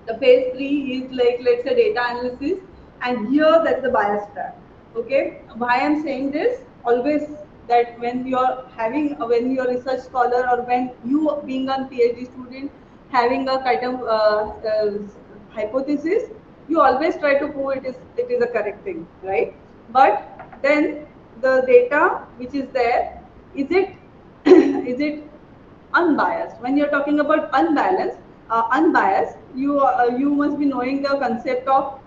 The phase 3 is like, let's say, data analysis, and here that's the bias trap. Okay, why I'm saying this? Always that when you're having when you're a research scholar, or when you being a PhD student having a kind of hypothesis, you always try to prove it is a correct thing, right? But then the data which is there, is it is it unbiased? When you're talking about unbiased, you must be knowing the concept of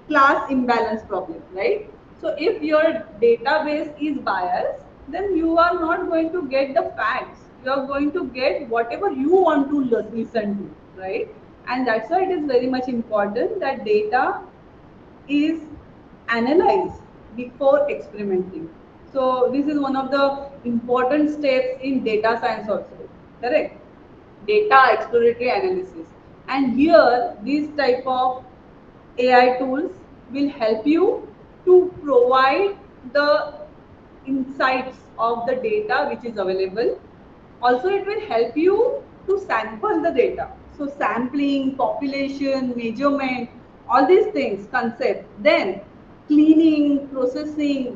class imbalance problem, right? So if your database is biased, then you are not going to get the facts. You are going to get whatever you want to listen to, right? And that's why it is very much important that data is analyzed before experimenting. So this is one of the important steps in data science also, correct? Data exploratory analysis. And here, this type of AI tools will help you to provide the insights of the data which is available. Also, it will help you to sample the data. So, sampling, population, measurement, all these things, concept. Then, cleaning,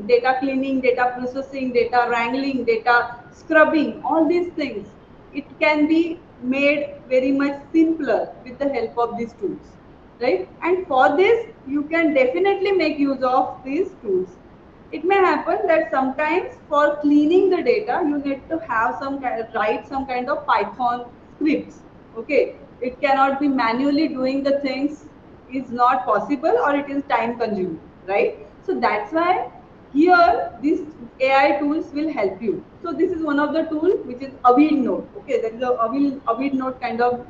data processing, data wrangling, data scrubbing, all these things. It can be made very much simpler with the help of these tools, right? And for this, you can definitely make use of these tools. It may happen that sometimes for cleaning the data, you need to have write some kind of Python scripts. Okay, it cannot be manually doing the things is not possible or it is time consuming, right? So that's why here these AI tools will help you. So this is one of the tool which is Avid Note. Okay, there is a Avid Note kind of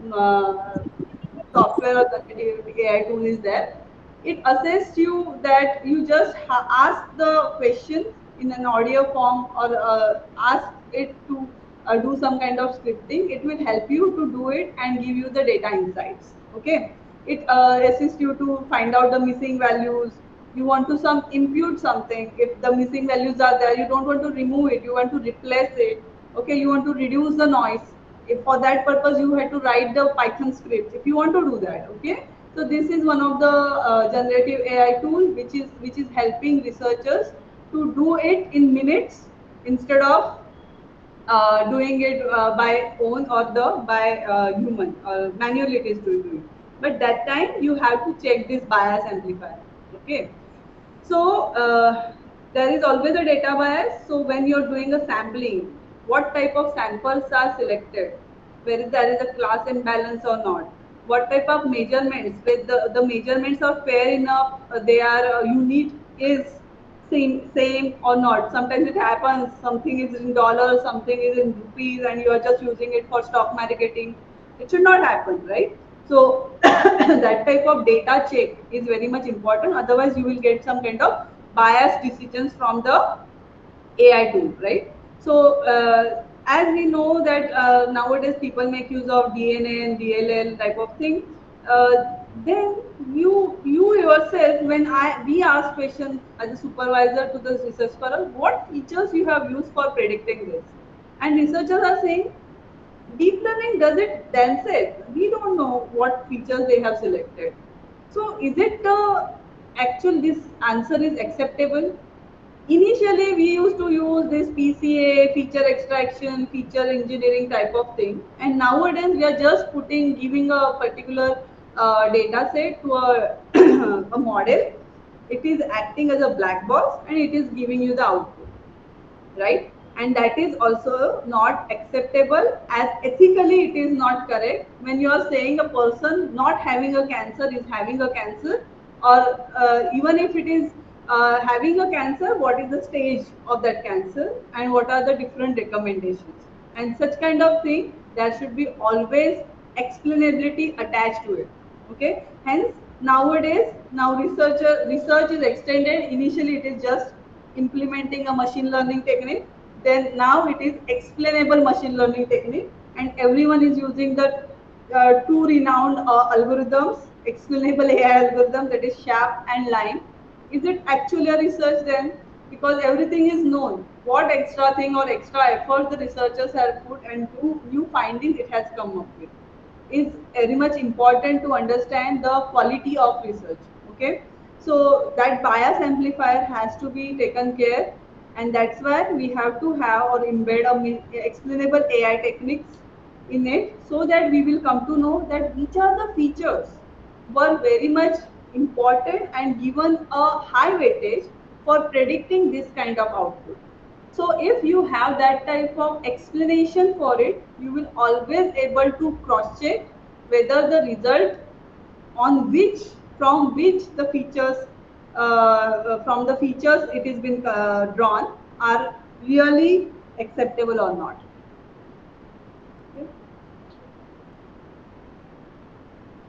software or the AI tool is there. It assists you that you just ask the question in an audio form or ask it to do some kind of scripting. It will help you to do it and give you the data insights. Okay, it assists you to find out the missing values. You want to some impute something. If the missing values are there, you don't want to remove it. You want to replace it. Okay, you want to reduce the noise. If for that purpose you had to write the Python script, if you want to do that. Okay, so this is one of the generative AI tool which is helping researchers to do it in minutes instead of doing it by own or the by human manually it is doing. But that time you have to check this bias amplifier. Okay, so there is always a data bias. So when you're doing a sampling, what type of samples are selected? Whether there is a class imbalance or not? What type of measurements? With the measurements are fair enough, they are unique is same or not. Sometimes it happens something is in dollars, something is in rupees, and you are just using it for stock marketing. It should not happen, right? So that type of data check is very much important. Otherwise, you will get some kind of biased decisions from the AI tool, right? So as we know that nowadays people make use of DNA and DLL type of thing, then you yourself, when we ask questions as a supervisor to the research scholar, what features you have used for predicting this, and researchers are saying deep learning does it themselves. We don't know what features they have selected. So is it actual this answer is acceptable? Initially, we used to use this PCA, feature extraction, feature engineering type of thing, and nowadays we are just giving a particular data set to a, a model. It is acting as a black box and it is giving you the output, right? And that is also not acceptable, as ethically it is not correct when you are saying a person not having a cancer is having a cancer, or even if it is having a cancer, what is the stage of that cancer and what are the different recommendations and such kind of thing. There should be always explainability attached to it. Okay, hence nowadays now research is extended. Initially it is just implementing a machine learning technique, then now it is explainable machine learning technique, and everyone is using the two renowned algorithms, explainable AI algorithm, that is SHAP and LIME. Is it actually a research then? Because everything is known. What extra thing or extra effort the researchers have put and new findings it has come up with is very much important to understand the quality of research. Okay, so that bias amplifier has to be taken care, and that's why we have to have or embed a explainable AI techniques in it, so that we will come to know that which are the features were very much important and given a high weightage for predicting this kind of output. So if you have that type of explanation for it, you will always able to cross check whether the result on which from which the features from the features it has been drawn are really acceptable or not. Okay.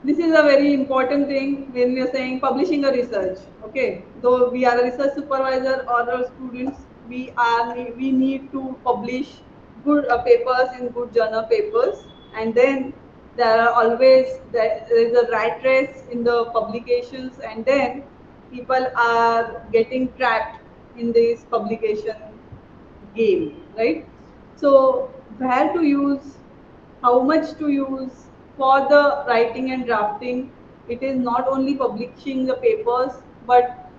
This is a very important thing when we are saying publishing a research. Okay, though we are a research supervisor or our students, we need to publish good papers in good journal papers, and then There are always there is a rat race in the publications, and then people are getting trapped in this publication game, right? So where to use, how much to use for the writing and drafting. It is not only publishing the papers, but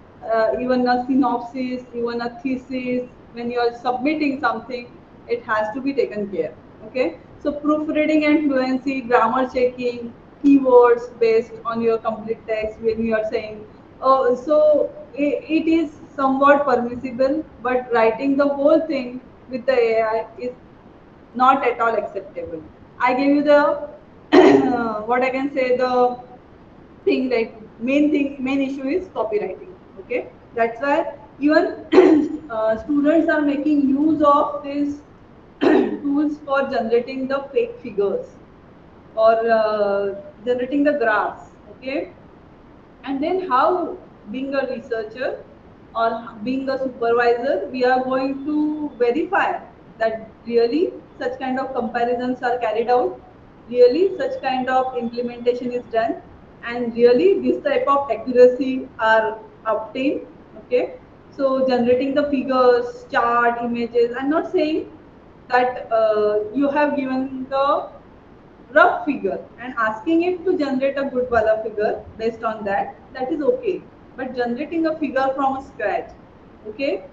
even a synopsis, even a thesis. When you are submitting something, it has to be taken care. Okay, so proofreading and fluency, grammar checking, keywords based on your complete text when you are saying. So it is somewhat permissible, but writing the whole thing with the AI is not at all acceptable. I give you the what I can say, the thing, like main issue is copywriting. Okay, that's why even students are making use of these tools for generating the fake figures or generating the graphs. Okay, and then how, being a researcher or being a supervisor, we are going to verify that really such kind of comparisons are carried out, really such kind of implementation is done, and really this type of accuracy are obtained. Okay, so generating the figures, chart, images, I'm not saying that you have given the rough figure and asking it to generate a good wala figure based on that, that is okay. But generating a figure from scratch, okay,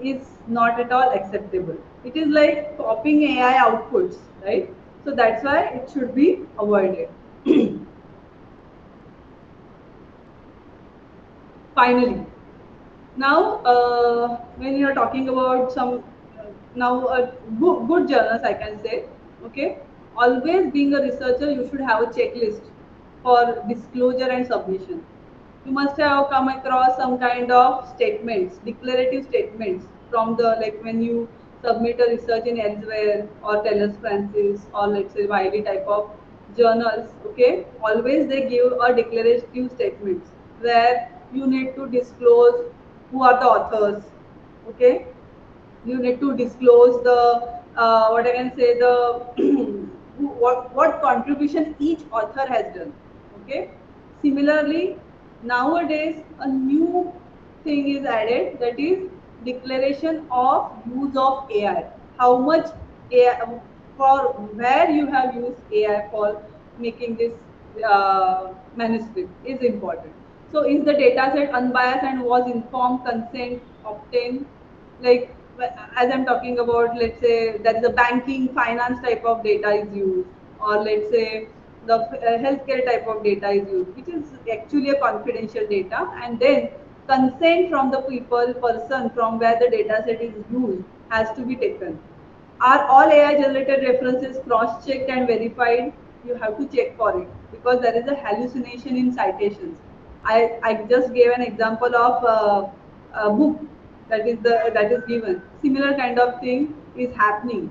is not at all acceptable. It is like copying AI outputs, right? So that's why it should be avoided. Finally, now when you are talking about some now good journals, I can say. Okay, always being a researcher, you should have a checklist for disclosure and submission. You must have come across some kind of statements, declarative statements from the, like when you submit a research in elsewhere or Taylor Francis or let's say Wiley type of journals. Okay, always they give a declarative statements where you need to disclose who are the authors. Okay, you need to disclose the what I can say, the what contribution each author has done. Okay. Similarly, nowadays a new thing is added, that is declaration of use of AI. How much AI, for where you have used AI for making this manuscript is important. So is the data set unbiased and was informed consent obtained? Like as I'm talking about, let's say there is a banking finance type of data is used, or let's say the healthcare type of data is used, which is actually a confidential data, and then consent from the people person from where the data set is used has to be taken. Are all AI generated references cross checked and verified? You have to check for it because there is a hallucination in citations. I just gave an example of a book that is given. Similar kind of thing is happening.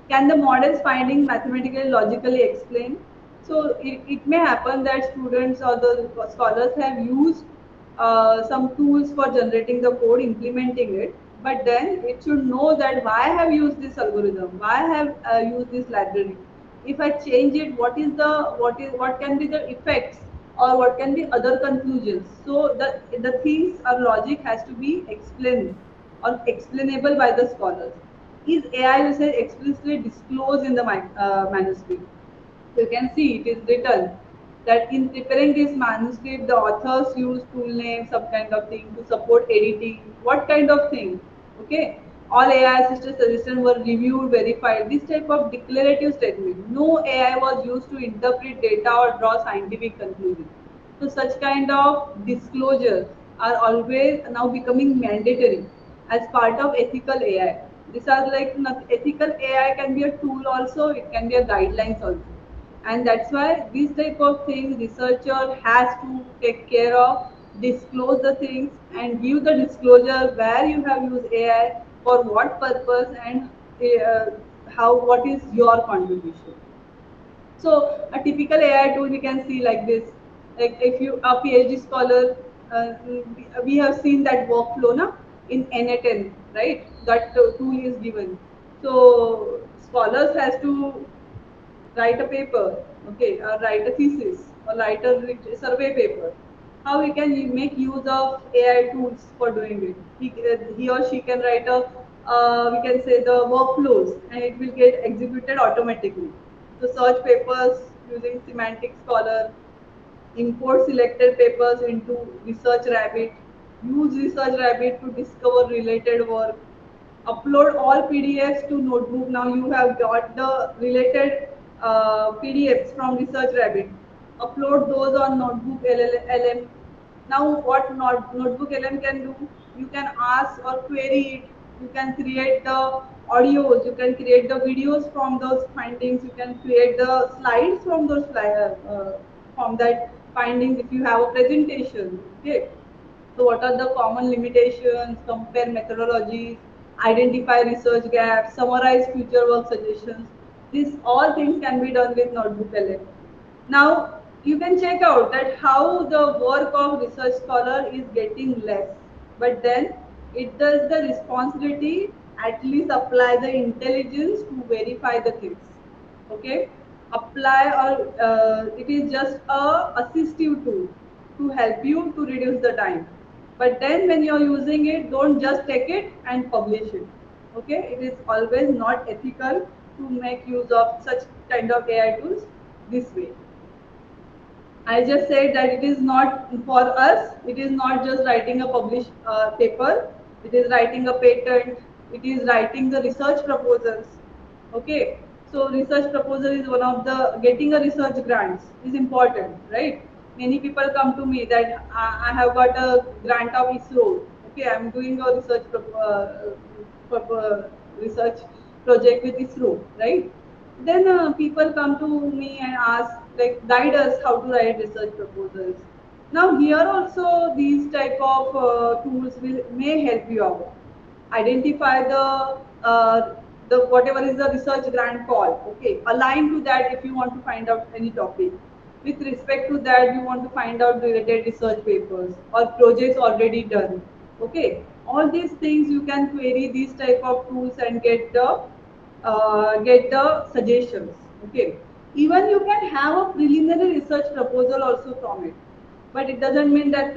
Can the model's finding mathematically logically explain? So it may happen that students or the scholars have used some tools for generating the code, implementing it, but then it should know that why I have used this algorithm, why I have used this library. If I change it, what can be the effects or what can be other conclusions. So the things or logic has to be explained or explainable by the scholars. Is AI usage explicitly disclosed in the manuscript? So you can see it is written that in preparing this manuscript, the authors use tool names, some kind of thing to support editing. What kind of thing? Okay. All AI assisted suggestions were reviewed, verified. This type of declarative statement. No AI was used to interpret data or draw scientific conclusions. So such kind of disclosures are always now becoming mandatory as part of ethical AI. These are like ethical AI can be a tool also, it can be a guidelines also, and that's why this type of thing researcher has to take care of, disclose the things and give the disclosure where you have used AI for what purpose, and uh, how, what is your contribution. So a typical AI tool we can see like this. Like if you a PhD scholar, we have seen that workflow na, in NA10, right? That tool is given. So scholars has to write a paper, okay, or write a thesis or write a survey paper, how we can make use of AI tools for doing it. He or she can write a, we can say the workflows, and it will get executed automatically. So search papers using semantic scholar, import selected papers into Research Rabbit, use Research Rabbit to discover related work, upload all PDFs to Notebook. Now you have got the related PDFs from Research Rabbit. Upload those on Notebook LM. Now what Notebook LM can do, you can ask or query it. You can create the audios, you can create the videos from those findings, you can create the slides from those from that findings if you have a presentation. Okay, so what are the common limitations, compare methodologies, identify research gaps, summarize future work suggestions. These all things can be done with Notebook LM. Now you can check out that how the work of research scholar is getting less, but then it does the responsibility at least apply the intelligence to verify the things. Okay, apply or it is just a assistive tool to help you to reduce the time. But then when you're using it, don't just take it and publish it. Okay, it is always not ethical to make use of such kind of AI tools this way. I just said that it is not for us. It is not just writing a published paper. It is writing a patent. It is writing the research proposals. Okay. So research proposal is one of the getting a research grants is important, right? Many people come to me that I have got a grant of ISRO. Okay, I am doing a research project with ISRO, right? Then people come to me and ask, like, guide us how to write research proposals. Now here also these type of tools will may help you out. Identify the whatever is the research grant call. Okay, align to that if you want to find out any topic. With respect to that, you want to find out related research papers or projects already done. Okay, all these things you can query these type of tools and get the suggestions. Okay, even you can have a preliminary research proposal also from it, but it doesn't mean that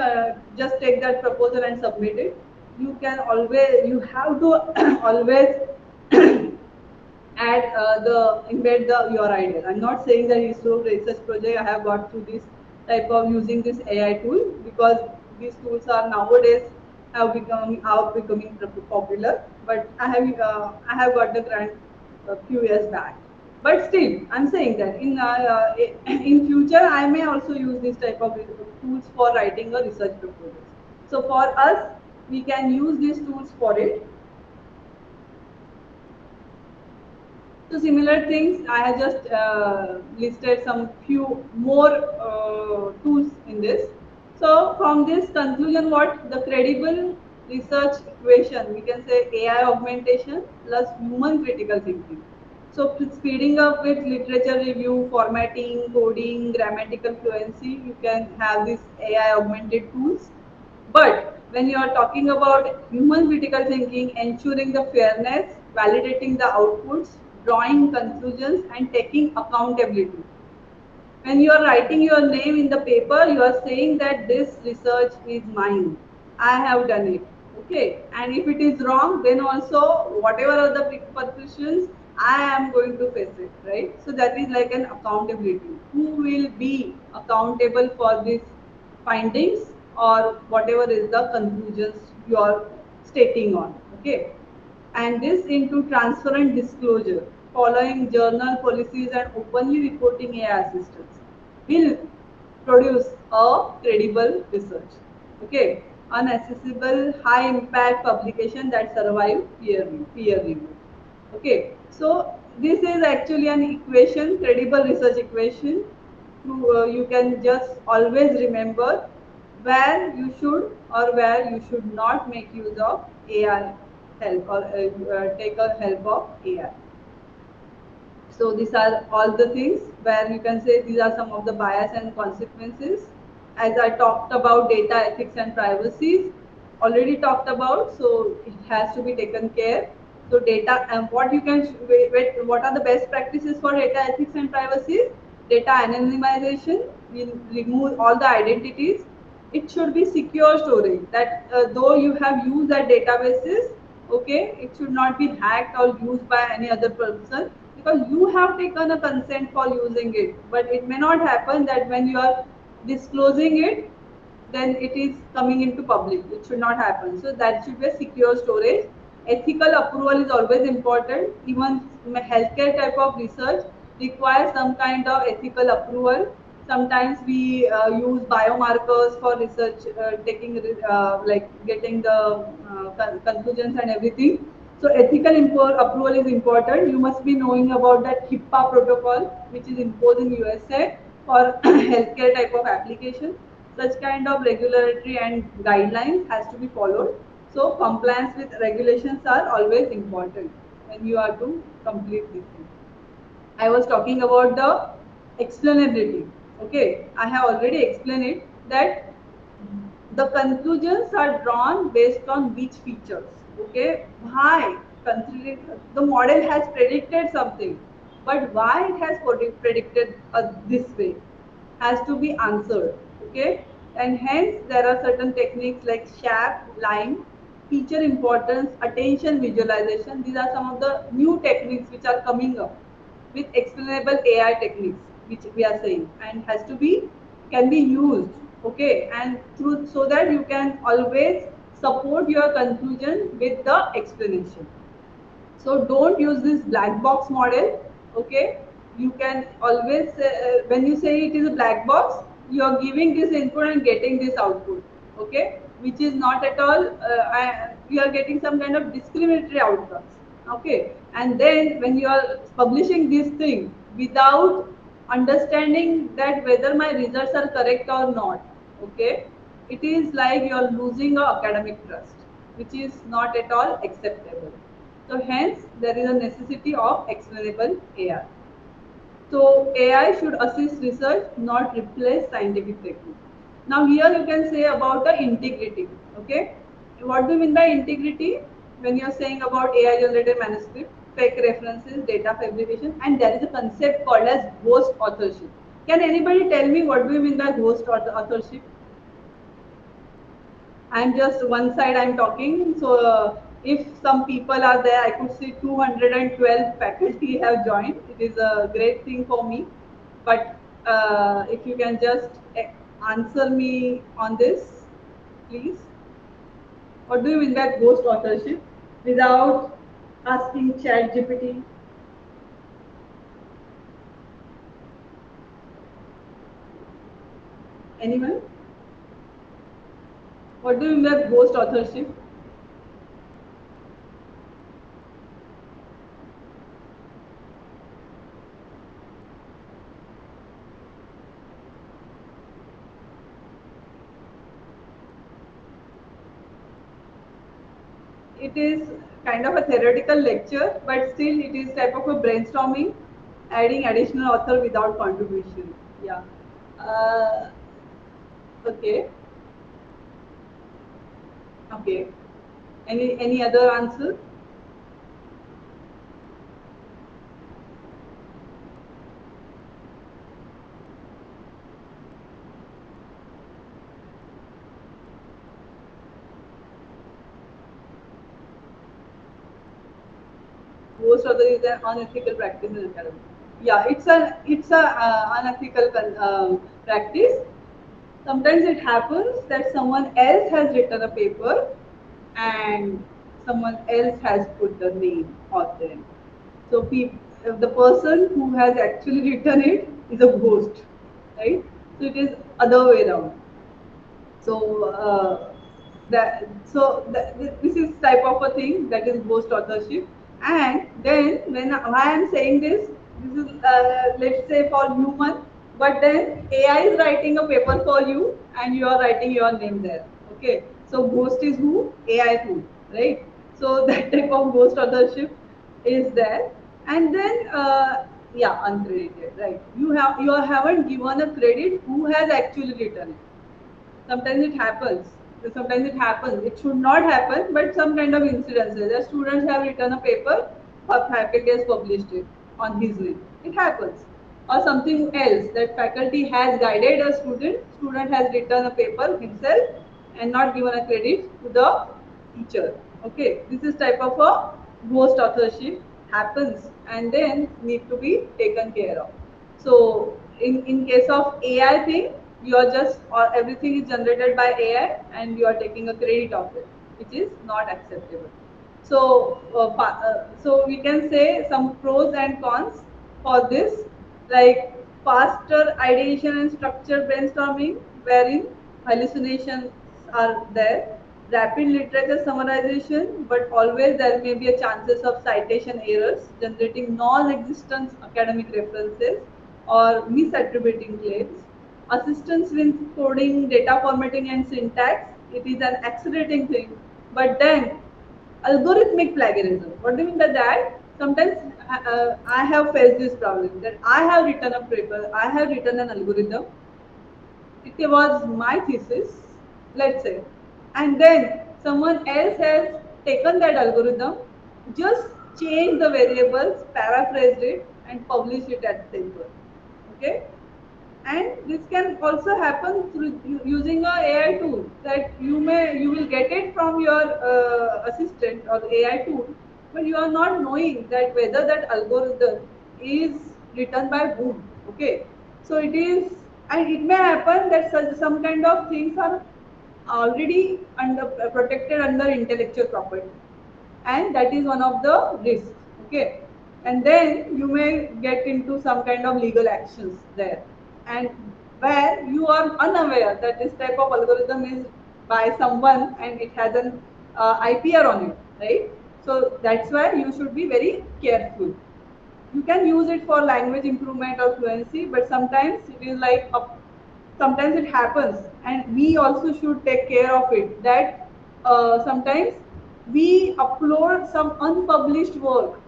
just take that proposal and submit it. You can always, you have to always add the embed the your ideas. I'm not saying that ISRO research project I have got through this type of using this AI tool, because these tools are nowadays have becoming popular. But I have got the grant a few years back. But still, I'm saying that in future I may also use this type of tools for writing a research proposal. So for us, we can use these tools for it. So similar things, I have just listed some few more tools in this. So from this conclusion, what the credible research equation, we can say AI augmentation plus human critical thinking. So speeding up with literature review, formatting, coding, grammatical fluency, you can have these AI augmented tools. But when you are talking about human critical thinking, ensuring the fairness, validating the outputs, drawing conclusions, and taking accountability. When you are writing your name in the paper, you are saying that this research is mine. I have done it. Okay. And if it is wrong, then also whatever are the repercussions, I am going to face it. Right. So that is like an accountability. Who will be accountable for these findings or whatever is the conclusions you are stating on. Okay, and this into transparent disclosure, following journal policies and openly reporting AI assistance will produce a credible research. Okay, unaccessible, high impact publication that survive peer review. Okay, so this is actually an equation, credible research equation. You can just always remember where you should or where you should not make use of AI help or take a help of AI. So these are all the things where you can say these are some of the bias and consequences. As I talked about data ethics and privacy, already talked about, so it has to be taken care. So data and what you can what are the best practices for data ethics and privacy? Data anonymization will remove all the identities. It should be secure storage, that though you have used that databases, okay, it should not be hacked or used by any other person, because you have taken a consent for using it. But it may not happen that when you are disclosing it, then it is coming into public. It should not happen. So that should be a secure storage. Ethical approval is always important. Even healthcare type of research requires some kind of ethical approval. Sometimes we use biomarkers for research, taking like getting the conclusions and everything. So ethical approval is important. You must be knowing about that HIPAA protocol, which is imposed in USA for healthcare type of application. Such kind of regulatory and guidelines has to be followed. So compliance with regulations are always important when you are to complete this thing. I was talking about the explainability. Okay, I have already explained it, that the conclusions are drawn based on which features. Okay, why? Considering the model has predicted something, but why it has predicted this way has to be answered. Okay, and hence there are certain techniques like SHAP, line, feature importance, attention visualization. These are some of the new techniques which are coming up with explainable AI techniques, which we are saying, and has to be, can be used. Okay, and through, so that you can always support your conclusion with the explanation. So don't use this black box model. Okay, you can always when you say it is a black box, you are giving this input and getting this output. Okay, which is not at all. You are getting some kind of discriminatory outcomes. Okay, and then when you are publishing this thing without understanding that whether my results are correct or not. Okay, it is like you are losing a academic trust, which is not at all acceptable. So hence there is a necessity of explainable AI. So AI should assist research, not replace scientific technique. Now here you can say about the integrity. Okay, what do you mean by integrity? When you are saying about AI generated manuscript, fake references, data fabrication, and there is a concept called as ghost authorship. Can anybody tell me what do you mean by ghost authorship? I'm just one side I'm talking. So if some people are there, I could see 212 faculty have joined. It is a great thing for me. But if you can just answer me on this, please. What do you mean by ghost authorship? Without asking Chat GPT, anyone? What do you mean by ghost authorship? It is kind of a theoretical lecture, but still it is type of a brainstorming, adding additional author without contribution. Yeah. Uh, okay. Okay. Any other answer? Most of it is an unethical practice in academy. Yeah, it's a unethical practice. Sometimes it happens that someone else has written a paper and someone else has put the name of them. So the person who has actually written it is a ghost, right? So it is other way around. So this is type of a thing that is ghost authorship. And then why I am saying this is let's say for human, but then AI is writing a paper for you and you are writing your name there. Okay, so ghost is who? AI who, right? So that type of ghost authorship is there. And then yeah, uncredited, right? You haven't given a credit who has actually written it. Sometimes it happens. Sometimes it happens. It should not happen, but some kind of incidences. The students have written a paper, or faculty has published it on his name. It happens. or something else that faculty has guided a student has written a paper himself and not given a credit to the teacher. Okay, this is type of a ghost authorship happens and then need to be taken care of. So in case of AI thing, you are just or everything is generated by AI and you are taking a credit of it, which is not acceptable. So we can say some pros and cons for this, like faster ideation and structure brainstorming, wherein hallucinations are there, rapid literature summarization, but always there may be a chances of citation errors, generating non-existent academic references or misattributing claims. Assistance with coding, data formatting, and syntax. It is an accelerating thing, but then algorithmic plagiarism. What do you mean by that? Sometimes I have faced this problem that I have written a paper, I have written an algorithm, it was my thesis, let's say, and then someone else has taken that algorithm, just changed the variables, paraphrased it, and published it as paper. Okay, and this can also happen through using a AI tool that you will get it from your assistant or AI tool, but you are not knowing that whether that algorithm is written by whom. Okay, so it is, and it may happen that such some kind of things are already under protected under intellectual property, and that is one of the risks. Okay, and then you may get into some kind of legal actions there, and where you are unaware that this type of algorithm is by someone and it has an IPR on it, right? So that's why you should be very careful. You can use it for language improvement or fluency, but sometimes it is like sometimes it happens and we also should take care of it that sometimes we upload some unpublished work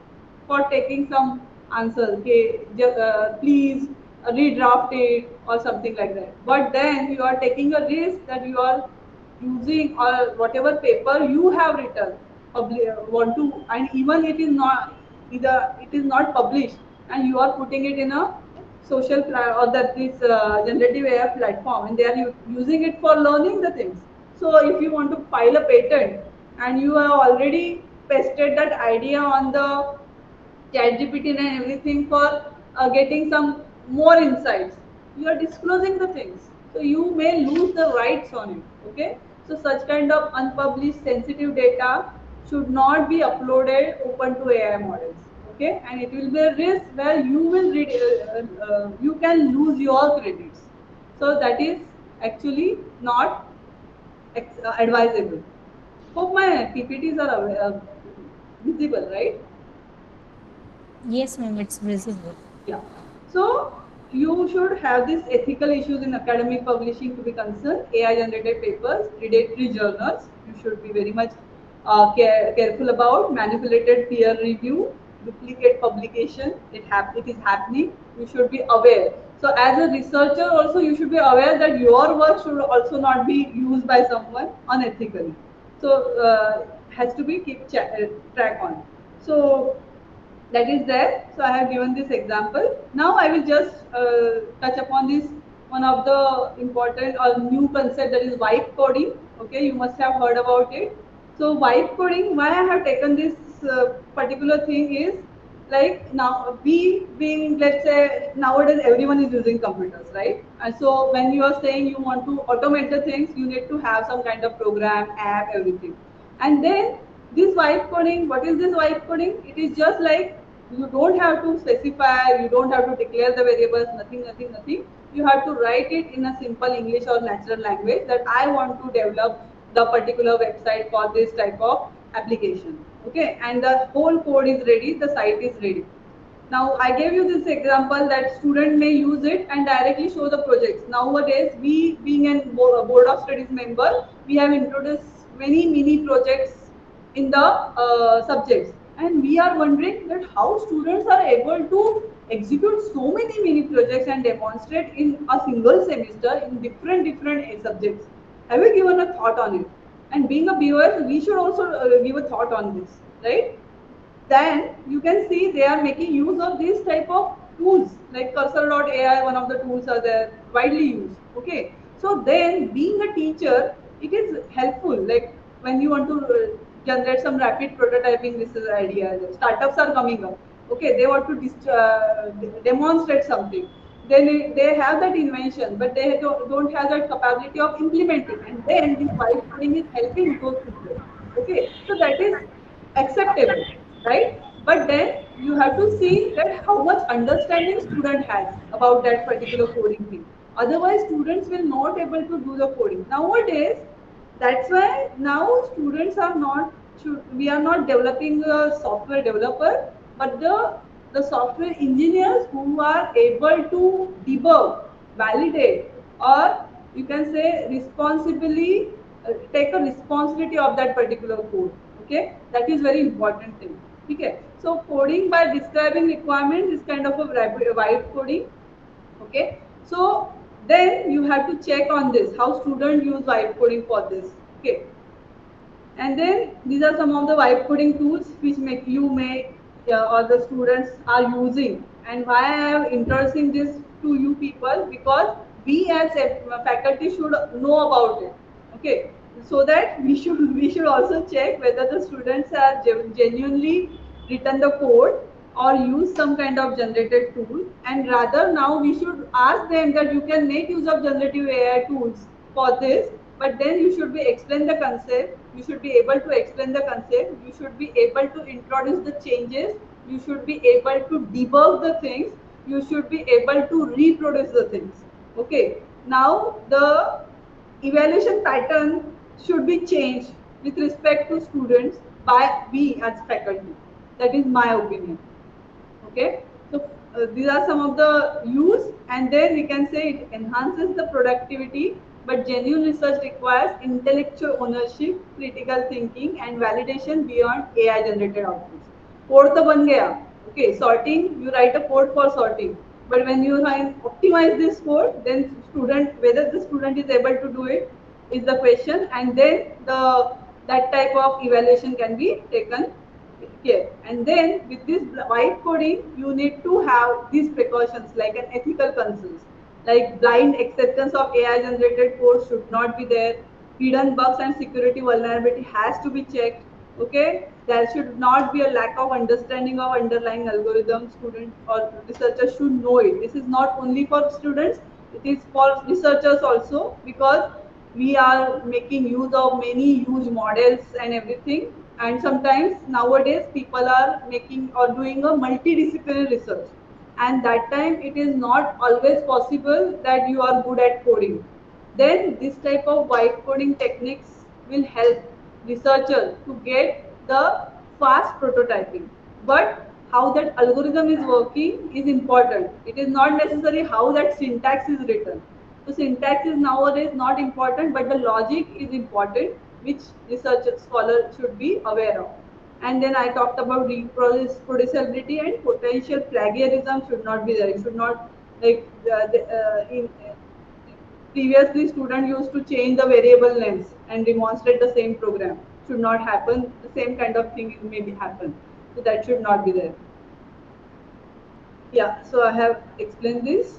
for taking some answers. Okay, please redraft it or something like that, but then you are taking a risk that you are using or whatever paper you have written want to, and even it is not, either it is not published and you are putting it in a or that this generative AI platform and they are using it for learning the things. So if you want to file a patent and you have already pasted that idea on the ChatGPT and everything for getting some more insights. You are disclosing the things, so you may lose the rights on it. Okay, so such kind of unpublished sensitive data should not be uploaded open to AI models. Okay, and it will be a risk where you can lose your credits. So that is actually not advisable. Hope my PPTs are visible, right? Yes, ma'am, it's visible. Yeah. So you should have these ethical issues in academic publishing to be concerned. AI generated papers, predatory journals. You should be very much careful about manipulated peer review, duplicate publication. It is happening. You should be aware. So as a researcher, also you should be aware that your work should also not be used by someone unethically. So has to be track on. So that is there. So I have given this example. Now I will just touch upon this one of the important or new concept, that is vibe coding. Okay, you must have heard about it. So vibe coding, why I have taken this particular thing is like now we being, let's say nowadays everyone is using computers, right? And so when you are saying you want to automate the things, you need to have some kind of program, app, everything. And then this vibe coding, what is this vibe coding? It is just like you don't have to specify, you don't have to declare the variables, nothing. You have to write it in a simple English or natural language that I want to develop the particular website for this type of application. Okay, and the whole code is ready, the site is ready. Now I gave you this example that student may use it and directly show the projects. Nowadays, we being a board of studies member, we have introduced many mini projects in the subjects, and we are wondering that how students are able to execute so many mini projects and demonstrate in a single semester in different subjects. Have you given a thought on it? And being a viewer, we should also give a thought on this, right? Then you can see they are making use of this type of tools like cursor.ai, one of the tools are there, widely used. Okay, so then being a teacher, it is helpful. Like when you want to generate some rapid prototyping, this is idea. Startups are coming up. Okay, they want to demonstrate something. Then they have that invention, but they don't have that capability of implementing. And then this vibe coding is helping those people. Okay, so that is acceptable, right? But then you have to see that how much understanding student has about that particular coding thing. Otherwise, students will not able to do the coding. Nowadays, that's why now students are not, we are not developing a software developer, but the software engineers who are able to debug, validate, or you can say responsibly take a responsibility of that particular code. Okay, that is very important thing. Okay, so coding by describing requirements is kind of a vibe coding. Okay, so then you have to check on this how students use vibe coding for this. Okay, and then these are some of the vibe coding tools which make you may or the students are using. And why I am introducing this to you people, because we as a faculty should know about it. Okay, so that we should also check whether the students are genuinely written the code or use some kind of generated tool. And rather now we should ask them that you can make use of generative AI tools for this, but then you should be explain the concept, you should be able to explain the concept, you should be able to introduce the changes, you should be able to debug the things, you should be able to reproduce the things. Okay, now the evaluation pattern should be changed with respect to students by we as faculty. That is my opinion. Okay, so these are some of the use, and then we can say it enhances the productivity, but genuine research requires intellectual ownership, critical thinking, and validation beyond AI generated outputs. Code तो बन गया. Okay, sorting, you write a code for sorting, but when you optimize this code, then student, whether the student is able to do it is the question, and then the that type of evaluation can be taken care. And then with this vibe coding, you need to have these precautions like an ethical concerns, like blind acceptance of AI generated code should not be there. Hidden bugs and security vulnerability has to be checked. Okay, there should not be a lack of understanding of underlying algorithm. Student or researchers should know it. This is not only for students; it is for researchers also, because we are making use of many huge models and everything. And sometimes nowadays people are making or doing a multidisciplinary research, and that time it is not always possible that you are good at coding. Then this type of vibe coding techniques will help researchers to get the fast prototyping. But how that algorithm is working is important. It is not necessarily how that syntax is written. So syntax is nowadays not important, but the logic is important, which research scholar should be aware of. And then I talked about reproducibility and potential plagiarism should not be there. It should not, like previously student used to change the variable names and demonstrate the same program. Should not happen. The same kind of thing may be happen. So that should not be there. Yeah, so I have explained this.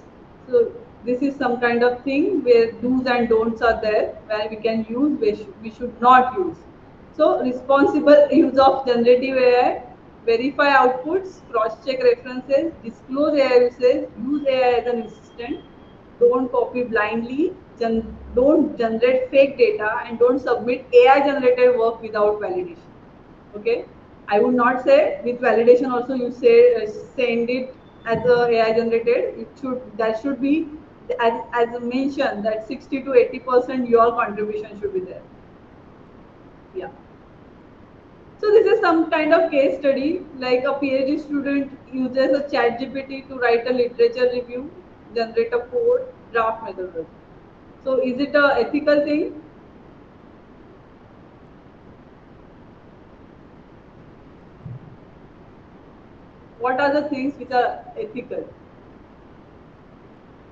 So this is some kind of thing where do's and don'ts are there, where we can use, we should not use. So responsible use of generative AI, verify outputs, cross-check references, disclose AI usage, use AI as an assistant, don't copy blindly, don't generate fake data, and don't submit AI generated work without validation. Okay, I would not say with validation also you say send it as a AI generated. It should, that should be as mentioned that 60 to 80% your contribution should be there. Yeah. So this is some kind of case study, like a PhD student uses a chat GPT to write a literature review, generate a code, draft methodology. So is it a ethical thing? What are the things which are ethical?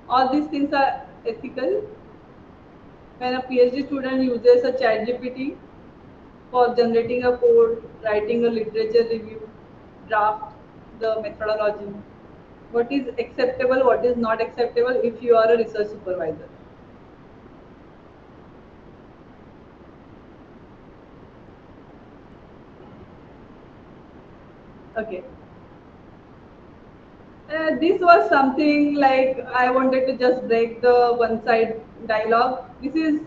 All these things are ethical. When a PhD student uses a chat GPT for generating a code, writing a literature review, draft the methodology. what is acceptable, what is not acceptable if you are a research supervisor. Okay. This was something like I wanted to just break the one side dialogue. This is,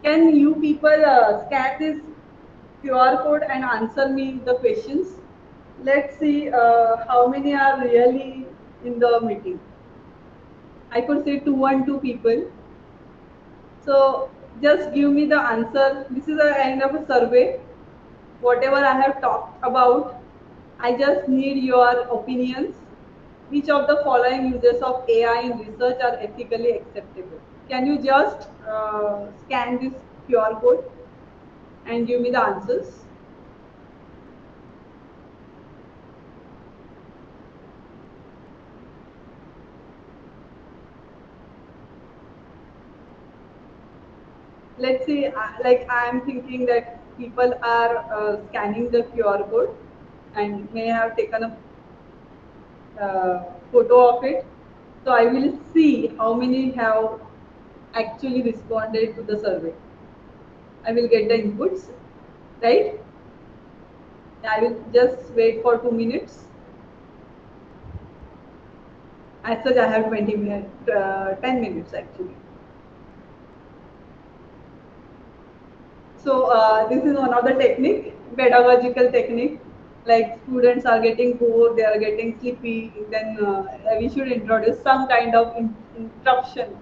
can you people scan this QR code and answer me the questions? Let's see how many are really in the meeting. I could say two and two people. So just give me the answer. This is a kind of a survey. Whatever I have talked about, I just need your opinions. Which of the following uses of AI in research are ethically acceptable? Can you just scan this QR code and give me the answers? Let's see, like I am thinking that people are scanning the QR code and may have taken a photo of it. So I will see how many have actually responded to the survey. I will get the inputs, right? I will just wait for 2 minutes. As such, I have 20 minutes, 10 minutes actually. So this is one of the technique, pedagogical technique. Like students are getting bored, they are getting sleepy. Then we should introduce some kind of interruption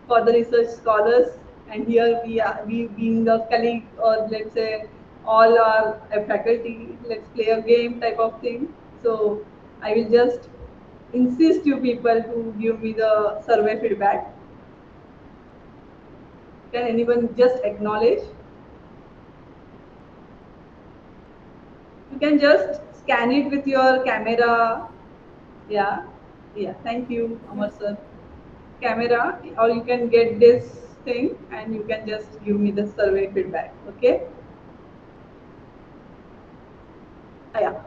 for the research scholars. And here we are, we being the colleague, or let's say all our faculty. Let's play a game type of thing. So I will just insist you people to give me the survey feedback. Can anyone just acknowledge? You can just scan it with your camera. Yeah, yeah. Thank you, Amar sir. Camera, or you can get this thing and you can just give me the survey feedback. Okay. Yeah.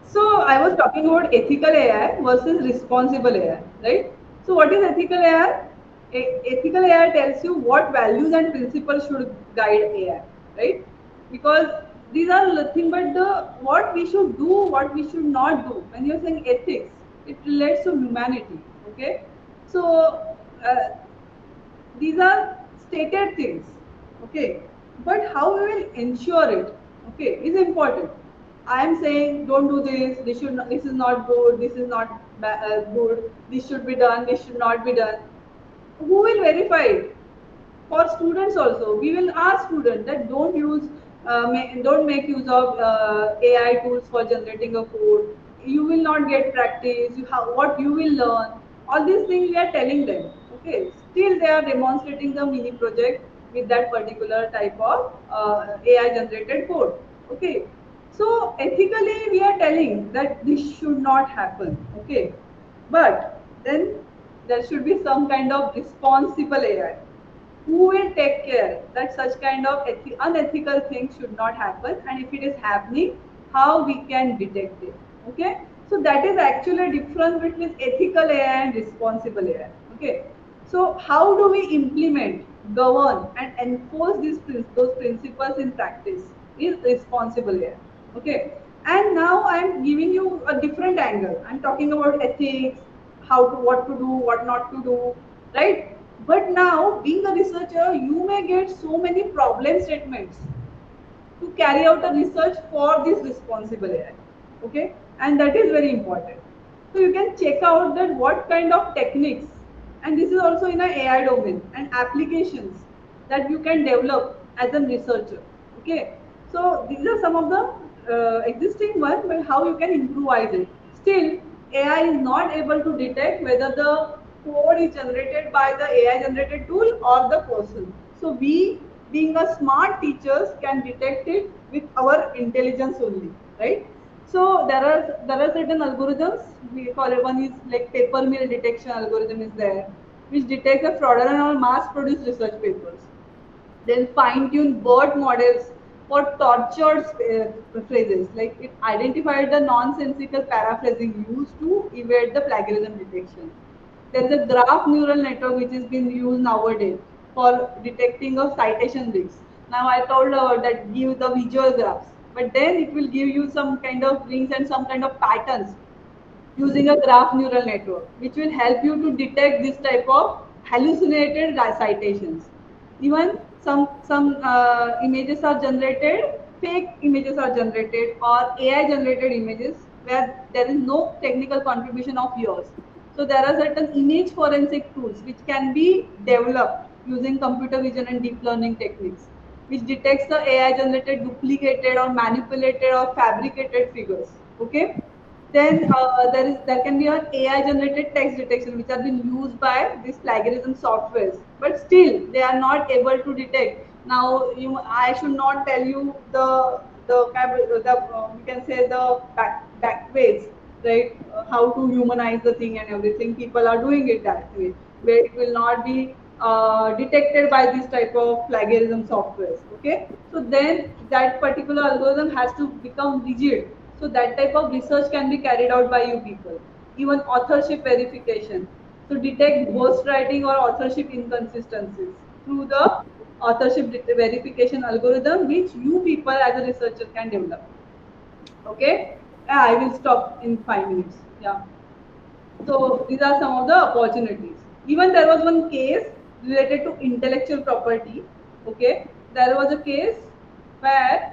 So I was talking about ethical AI versus responsible AI, right? So what is ethical AI? Ethical AI tells you what values and principles should guide AI, right? Because these are nothing but the what we should do, what we should not do. When you're saying ethics, it relates to humanity, okay? So uh, these are stated things, okay, but how we will ensure it, okay, is important. I am saying don't do this, this should not, this is not good, this is not good, this should be done, this should not be done. Who will verify it? For students also, we will ask students that don't make use of AI tools for generating a code. You will not get practice. What you will learn, all these things we are telling them. Okay, still they are demonstrating the mini project with that particular type of AI generated code. Okay, so ethically we are telling that this should not happen. Okay, but then there should be some kind of responsible AI. Who will take care that such kind of unethical things should not happen, and if it is happening, how we can detect it? Okay, so that is actually a difference between ethical AI and responsible AI. Okay, so how do we implement, govern and enforce those principles in practice is responsible AI. Okay, and now I am giving you a different angle. I'm talking about ethics, how to, what to do, what not to do, right? But now, being a researcher, you may get so many problem statements to carry out a research for this responsible AI. Okay, and that is very important. So you can check out that what kind of techniques, and this is also in a AI domain, and applications that you can develop as a researcher. Okay, so these are some of the existing ones, but how you can improvise it. Still, AI is not able to detect whether the code is generated by the AI generated tool or the person. So we, being a smart teachers, can detect it with our intelligence only, right? So there are certain algorithms. We call it, one is like paper mill detection algorithm is there, which detects the fraudulent or mass produced research papers. Then fine tune BERT models for tortured phrases. Like it identified the nonsensical paraphrasing used to evade the plagiarism detection. There is a graph neural network which is being used nowadays for detecting of citation leaks. Now I told that give the visual graphs, but then it will give you some kind of links and some kind of patterns using a graph neural network, which will help you to detect this type of hallucinated citations. Even some images are generated, fake images are generated, or AI generated images where there is no technical contribution of yours. So there are certain image forensic tools which can be developed using computer vision and deep learning techniques, which detects the AI generated, duplicated, or manipulated or fabricated figures. Okay, then there can be an AI generated text detection which have been used by these plagiarism softwares, but still they are not able to detect. Now I should not tell you the we can say the back ways, right? How to humanize the thing and everything. People are doing it that way, where it will not be detected by this type of plagiarism softwares. Okay, so then that particular algorithm has to become rigid, so that type of research can be carried out by you people. Even authorship verification to detect ghostwriting or authorship inconsistencies through the authorship verification algorithm, which you people as a researcher can develop. Okay, yeah, I will stop in 5 minutes. Yeah. So these are some of the opportunities. Even there was one case related to intellectual property. Okay, there was a case where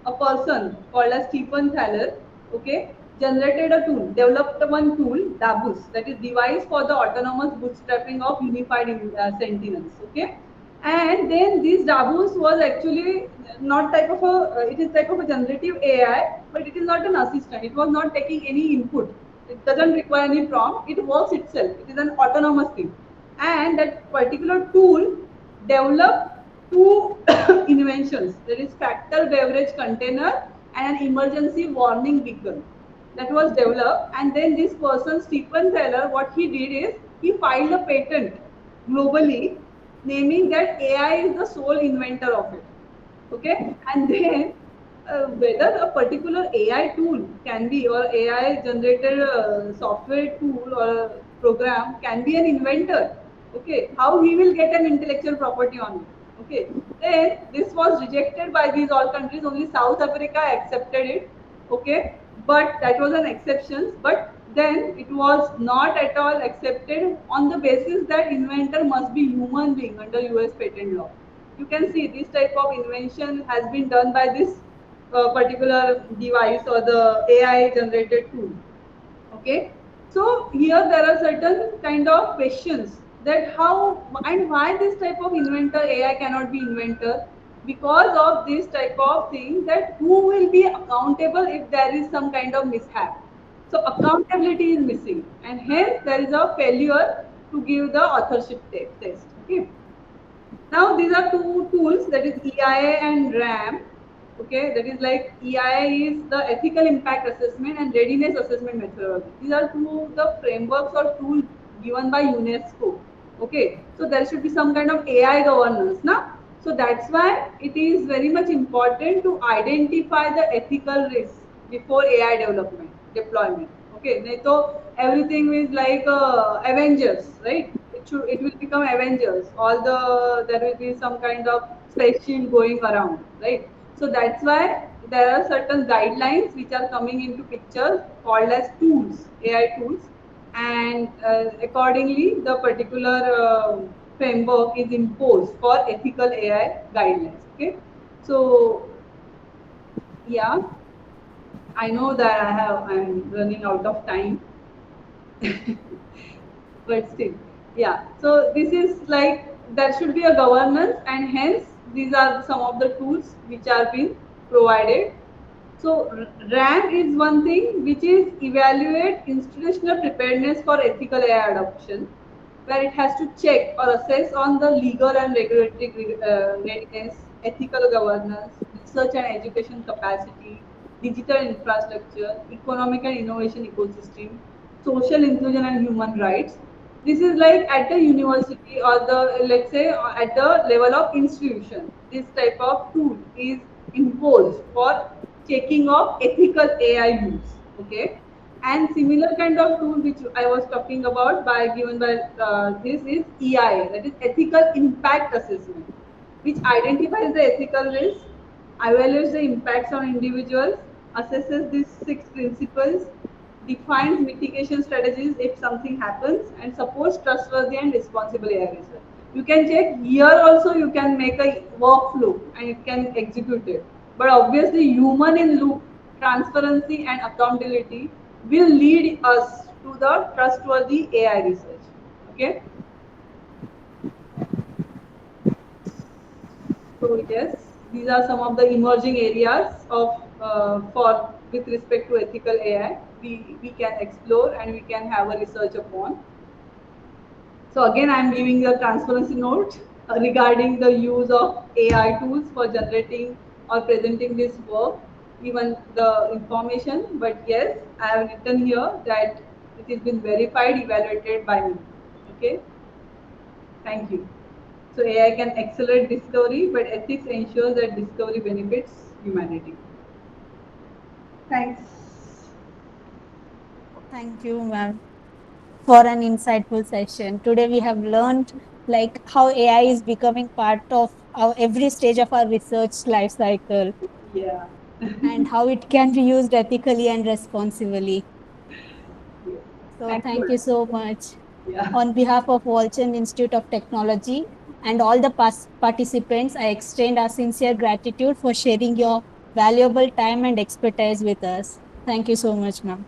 a person called as Stephen Thaler, okay, generated a tool, developed one tool, DABUS, that is device for the autonomous bootstrapping of unified sentinels. Okay, and then this Dabus was actually not type of a, it is type of a generative AI, but it is not an assistant. It was not taking any input. It doesn't require any prompt. It works itself. It is an autonomous thing. And that particular tool developed two inventions. There is factor beverage container and an emergency warning beacon that was developed. And then this person, Stephen Thaler, what he did is he filed a patent globally, naming that AI is the sole inventor of it. Okay, and then whether a particular AI tool can be or AI generated software tool or program can be an inventor. Okay, how he will get an intellectual property on it. Okay, then this was rejected by these all countries. Only South Africa accepted it. Okay, but that was an exception. But then it was not at all accepted on the basis that inventor must be human being under US patent law. You can see this type of invention has been done by this particular device or the AI generated tool. Okay, so here there are certain kind of questions that how and why this type of inventor AI cannot be inventor, because of this type of thing that who will be accountable if there is some kind of mishap. So accountability is missing, and hence there is a failure to give the authorship test. Okay, now these are two tools, that is EIA and RAM. Okay, that is like EIA is the ethical impact assessment and readiness assessment methodology. These are two of the frameworks or tools given by UNESCO. Okay, so there should be some kind of AI governance, na? So that's why it is very much important to identify the ethical risks before AI development deployment. Okay, so everything is like Avengers, right? It will become Avengers. All the there will be some kind of space shield going around, right? So that's why there are certain guidelines which are coming into picture called as tools, AI tools, and accordingly the particular framework is imposed for ethical AI guidelines. Okay, so yeah, I know that I'm running out of time, but still, yeah. So this is like there should be a governance, and hence these are some of the tools which are being provided. So RAM is one thing which is evaluate institutional preparedness for ethical AI adoption, where it has to check or assess on the legal and regulatory readiness, ethical governance, research and education capacity, digital infrastructure, economic and innovation ecosystem, social inclusion and human rights. This is like at the university or the, let's say, at the level of institution. This type of tool is imposed for checking of ethical AI use. Okay, and similar kind of tool which I was talking about by given by this is EIA, that is ethical impact assessment, which identifies the ethical risk, evaluates the impacts on individuals, assesses these six principles, defines mitigation strategies if something happens, and supports trustworthy and responsible AI research. You can check here also, you can make a workflow and it can execute it. But obviously, human in loop, transparency, and accountability will lead us to the trustworthy AI research. Okay. So yes, these are some of the emerging areas of for with respect to ethical AI we can explore and we can have a research upon. So again, I am giving a transparency note regarding the use of AI tools for generating or presenting this work, even the information. But yes, I have written here that it has been verified, evaluated by me. Okay, thank you. So AI can accelerate discovery, but ethics ensures that discovery benefits humanity. Thanks. Thank you, ma'am, for an insightful session. Today we have learned like how AI is becoming part of our every stage of our research life cycle Yeah. and how it can be used ethically and responsibly. Yes. So Thank you, thank you ma'am. so much. Yeah. On behalf of Walchand Institute of Technology and all the participants, I extend our sincere gratitude for sharing your valuable time and expertise with us. Thank you so much, ma'am.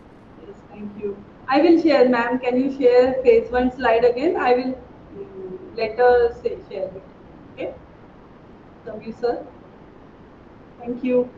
Yes, thank you. I will share, ma'am. Can you share phase one slide again? I will later say, share it. Okay. Thank you, sir. Thank you.